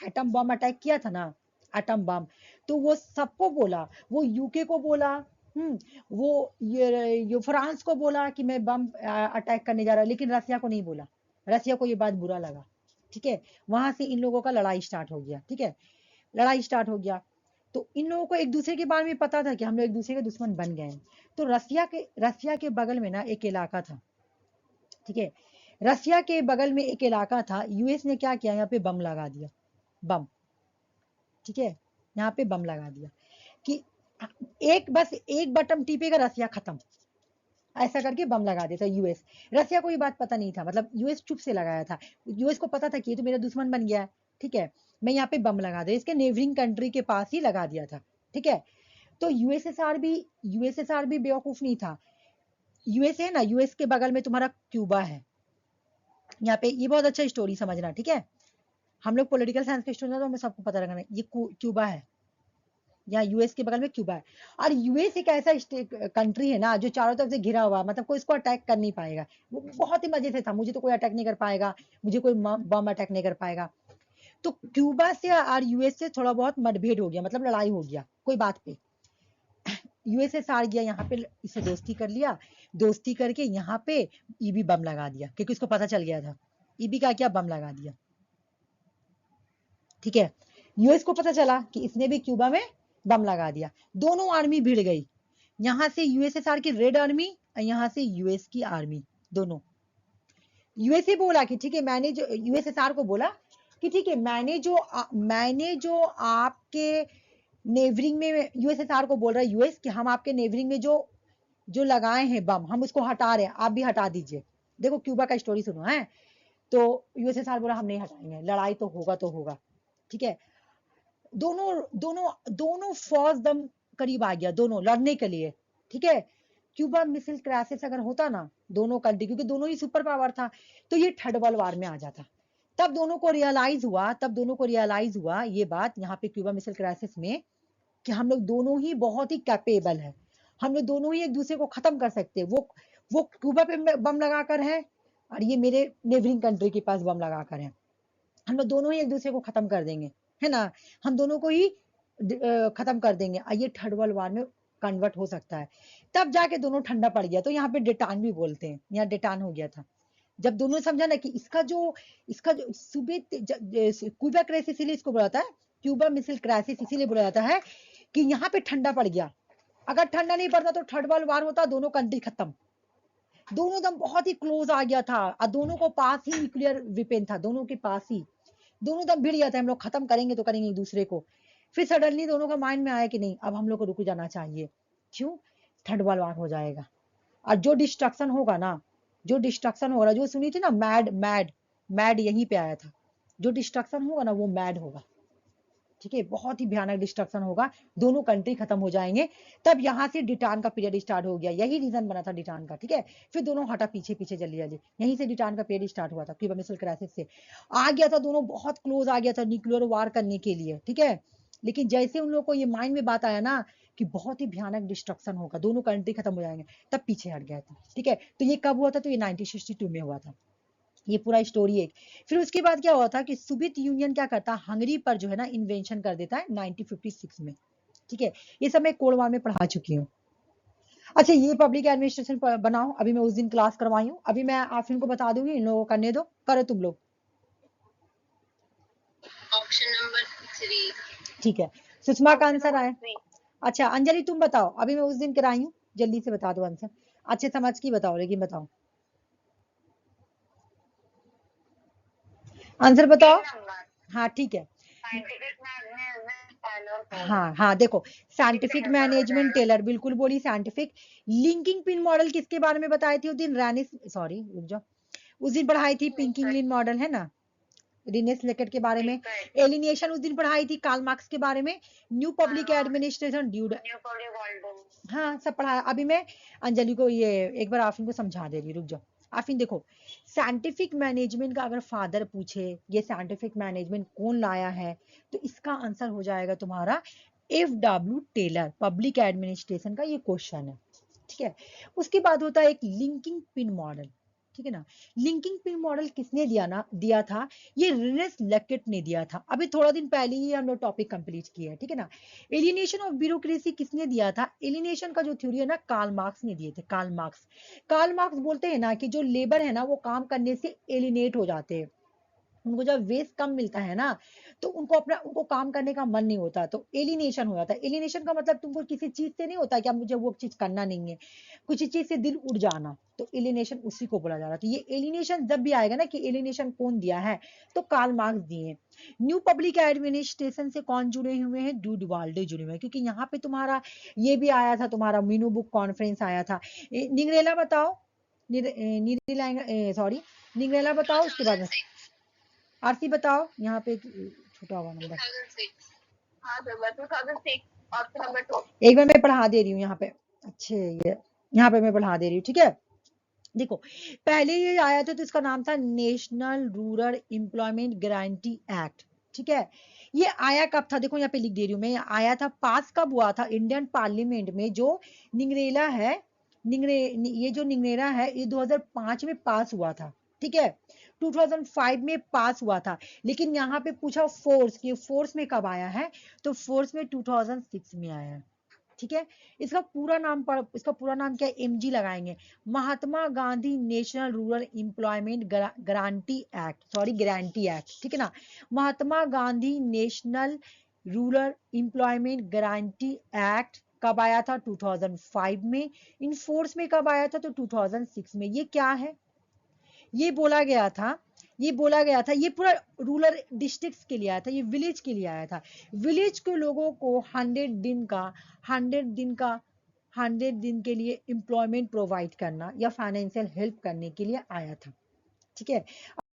एटम बम अटैक किया था ना, एटम बम, तो वो सबको बोला, वो यूके को बोला, वो ये फ्रांस को बोला कि मैं बम अटैक करने जा रहा हूँ, लेकिन रसिया को नहीं बोला। रसिया को ये बात बुरा लगा, ठीक है। वहां से इन लोगों का लड़ाई स्टार्ट हो गया, ठीक है, लड़ाई स्टार्ट हो गया। तो इन लोगों को एक दूसरे के बारे में पता था कि हम लोग एक दूसरे के दुश्मन बन गए हैं। तो रसिया के बगल में ना एक इलाका था, ठीक है, रसिया के बगल में एक इलाका था, यूएस ने क्या किया, यहाँ पे बम लगा दिया, बम, ठीक है, यहाँ पे बम लगा दिया कि बस एक बटन टीपेगा रसिया खत्म, ऐसा करके बम लगा देता यूएस। रसिया को ये बात पता नहीं था, मतलब यूएस चुप से लगाया था, यूएस को पता था कि ये तो मेरा दुश्मन बन गया है, ठीक है, मैं यहाँ पे बम लगा दे, इसके नेबरिंग कंट्री के पास ही लगा दिया था, ठीक है। तो यूएसएसआर भी बेवकूफ नहीं था। यूएस है ना, यूएस के बगल में तुम्हारा क्यूबा है, यहाँ पे ये बहुत अच्छा स्टोरी समझना, ठीक है। हम लोग पॉलिटिकल साइंस के स्टूडेंट, तो हमें सबको पता रखना, ये क्यूबा है, यहाँ यूएस के बगल में क्यूबा है। और यूएस एक ऐसा कंट्री है ना जो चारों तरफ से घिरा हुआ, मतलब कोई इसको अटैक कर नहीं पाएगा। वो बहुत ही मजे से था, मुझे तो कोई अटैक नहीं कर पाएगा, मुझे कोई बम अटैक नहीं कर पाएगा। तो क्यूबा से और यूएस से थोड़ा बहुत मतभेद हो गया, मतलब लड़ाई हो गया कोई बात पे। यूएसएसआर गया यहाँ पे, इसे दोस्ती कर लिया, दोस्ती करके यहाँ पे ईबी बम लगा दिया, क्योंकि उसको पता चल गया था, ईबी का क्या बम लगा दिया, ठीक है। यूएस को पता चला कि इसने भी क्यूबा में बम लगा दिया, दोनों आर्मी भिड़ गई, यहाँ से यूएसएसआर की रेड आर्मी और यहाँ से यूएस की आर्मी, दोनों। यूएसए बोला कि ठीक है, मैंने जो यूएसएसआर को बोला कि ठीक है, मैंने जो आपके नेबरिंग में, यूएसएसआर को बोल रहा है यूएस कि हम आपके नेबरिंग में जो जो लगाए हैं बम, हम उसको हटा रहे हैं, आप भी हटा दीजिए। देखो क्यूबा का स्टोरी सुनो है। तो यूएसएसआर बोला हम नहीं हटाएंगे, लड़ाई तो होगा, ठीक है। दोनों दोनों दोनों फौज दम करीब आ गया, दोनों लड़ने के लिए, ठीक है। क्यूबा मिसाइल क्राइसिस अगर होता ना दोनों कंट्री, क्योंकि दोनों ही सुपर पावर था, तो ये थर्ड वर्ल्ड वार में आ जाता। तब दोनों को रियलाइज हुआ ये बात यहाँ पे क्यूबा मिसाइल क्राइसिस में, कि हम लोग दोनों ही बहुत ही कैपेबल है, हम लोग दोनों ही एक दूसरे को खत्म कर सकते हैं। वो क्यूबा पे बम लगाकर है और ये मेरे नेबरिंग कंट्री के पास बम लगाकर है, हम लोग दोनों ही एक दूसरे को खत्म कर देंगे, है ना, हम दोनों को ही खत्म कर देंगे, ये थर्ड वर्ल्ड वार में कन्वर्ट हो सकता है। तब जाके दोनों ठंडा पड़ गया, तो यहाँ पे डेटान भी बोलते हैं, यहाँ डेटान हो गया था। जब दोनों समझा ना कि इसका जो क्यूबा क्राइसिस इसीलिए इसको बोला जाता है, क्यूबा मिसाइल क्राइसिस इसीलिए बोला जाता है कि यहाँ पे ठंडा पड़ गया। अगर ठंडा नहीं पड़ता तो थर्ड वर्ल्ड वार होता, दोनों कंट्री खत्म। दोनों दम बहुत ही क्लोज आ गया था और दोनों को पास ही न्यूक्लियर वेपन था, दोनों के पास ही, दोनों दम भिड़ गया था, हम लोग खत्म करेंगे तो करेंगे एक दूसरे को। फिर सडनली दोनों का माइंड में आया कि नहीं, अब हम लोग को रुक जाना चाहिए, क्यों, थर्ड वर्ल्ड वार हो जाएगा। और जो डिस्ट्रक्शन होगा ना, जो डिस्ट्रक्शन हो रहा, जो सुनी थी ना, मैड यहीं पे आया था, जो डिस्ट्रक्शन होगा ना वो मैड होगा, ठीक है, बहुत ही भयानक डिस्ट्रक्शन होगा, दोनों कंट्री खत्म हो जाएंगे। तब यहाँ से डिटान का पीरियड स्टार्ट हो गया, यही रीजन बना था डिटान का, ठीक है। फिर दोनों हटा पीछे पीछे जल्दी जल्दी, यहीं से डिटान का पीरियड स्टार्ट हुआ था, क्यूबा मिसाइल क्राइसिस से आ गया था, दोनों बहुत क्लोज आ गया था न्यूक्लियर वार करने के लिए, ठीक है। लेकिन जैसे उन लोगों को ये माइंड में बात आया ना कि बहुत ही भयानक डिस्ट्रक्शन होगा, दोनों कंट्री खत्म हो जाएंगे, तब पीछे हट गया था, ठीक है। तो ये कब हुआ था, तो ये 1962 में हुआ था, ये पूरा स्टोरी एक। फिर उसके बाद क्या हुआ था कि सोवियत यूनियन क्या करता, हंगरी पर जो है ना इन्वेंशन कर देता है 1956 में, ठीक है। ये सब मैं कोल्ड वार में पढ़ा चुकी हूँ। अच्छा, ये पब्लिक एडमिनिस्ट्रेशन बनाओ, अभी मैं उस दिन क्लास करवाई हूँ, अभी मैं आप इनको बता दूंगी, इन लोगों को करने दो, करो तुम लोग। Option number 3। ठीक है, सुषमा का आंसर आया। अच्छा अंजलि तुम बताओ, अभी मैं उस दिन कराई हूँ, जल्दी से बता दो आंसर, अच्छे समझ की बताओ, लेकिन बताओ आंसर बताओ। हाँ ठीक है, हाँ हाँ देखो, साइंटिफिक मैनेजमेंट टेलर बिल्कुल बोली, साइंटिफिक। लिंकिंग पिन मॉडल किसके बारे में बताई थी उस दिन, रैनिस, सॉरी रुक जाओ, उस दिन पढ़ाई थी पिंकिंग लिन मॉडल, है ना, रिनेस लेकेट के बारे में। एलिनेशन उस दिन पढ़ाई थी कार्ल मार्क्स के बारे में। न्यू पब्लिक एडमिनिस्ट्रेशन ड्यूड, हाँ सब पढ़ाया। अभी मैं अंजलि को ये एक बार आफिन को समझा दे रही, रुक जाओ। आफिन देखो, साइंटिफिक मैनेजमेंट का अगर फादर पूछे ये साइंटिफिक मैनेजमेंट कौन लाया है, तो इसका आंसर हो जाएगा तुम्हारा FW टेलर, पब्लिक एडमिनिस्ट्रेशन का ये क्वेश्चन है, ठीक है। उसके बाद होता है एक लिंकिंग पिन मॉडल, ठीक है ना। लिंकिंग पिन मॉडल किसने दिया था, ये रिनेस लेकेट ने दिया था। अभी थोड़ा दिन पहले ही हम लोग टॉपिक कंप्लीट किया है, ठीक है ना। एलिनेशन ऑफ ब्यूरोक्रेसी किसने दिया था, एलिनेशन का जो थ्योरी है ना, कार्ल मार्क्स ने दिए थे। कार्ल मार्क्स बोलते हैं ना कि जो लेबर है ना वो काम करने से एलिनेट हो जाते हैं, उनको जब वेस्ट कम मिलता है ना तो उनको काम करने का मन नहीं होता, तो एलिनेशन हो जाता है। एलिनेशन का मतलब तुमको किसी चीज से नहीं होता कि अब मुझे वो चीज करना नहीं है, कुछ चीज से दिल उड़ जाना, तो एलिनेशन उसी को बोला जा रहा है। तो ये एलिनेशन जब भी आएगा ना कि एलिनेशन कौन दिया है, तो कार्ल मार्क्स दिए हैं। न्यू पब्लिक एडमिनिस्ट्रेशन से कौन जुड़े हुए हैं, डुवाल्डे जुड़े हुए हैं, क्योंकि यहाँ पे तुम्हारा ये भी आया था, तुम्हारा मीनू बुक कॉन्फ्रेंस आया था। निगरेला बताओ, सॉरी निगरेला बताओ, उसके बाद 2006 आरती बताओ, यहाँ पे छूटा हुआ नंबर 2006 हाँ सर 2006 ऑप्शन नंबर 2 एक बार मैं पढ़ा दे रही हूँ यहाँ पे। अच्छे ये यहाँ पे मैं पढ़ा दे रही हूँ, ठीक है। देखो पहले ये आया था तो इसका नाम था national rural employment guarantee act, ठीक है। ये आया कब था, देखो यहाँ पे लिख दे रही हूँ मैं, आया था, पास कब हुआ था इंडियन पार्लियामेंट में। जो निगरेला है, ये जो निगरेला है ये 2005 में पास हुआ था, ठीक है। 2005 में पास हुआ था, लेकिन यहाँ पे पूछा फोर्स, कि फोर्स में कब आया है, तो फोर्स में 2006 में आया है, ठीक है। इसका पूरा नाम क्या है, एमजी लगाएंगे, Mahatma Gandhi national rural employment guarantee act, sorry guarantee act, ठीक है ना। Mahatma Gandhi national rural employment guarantee act कब आया था, 2005 में। इन फोर्स में कब आया था, तो 2006 में। ये क्या है, ये बोला गया था, ये पूरा रूरल डिस्ट्रिक्ट्स के लिए आया था, ये विलेज के लिए आया था। विलेज के लोगों को 100 दिन के लिए एम्प्लॉयमेंट प्रोवाइड करना या फाइनेंशियल हेल्प करने के लिए आया था, ठीक है।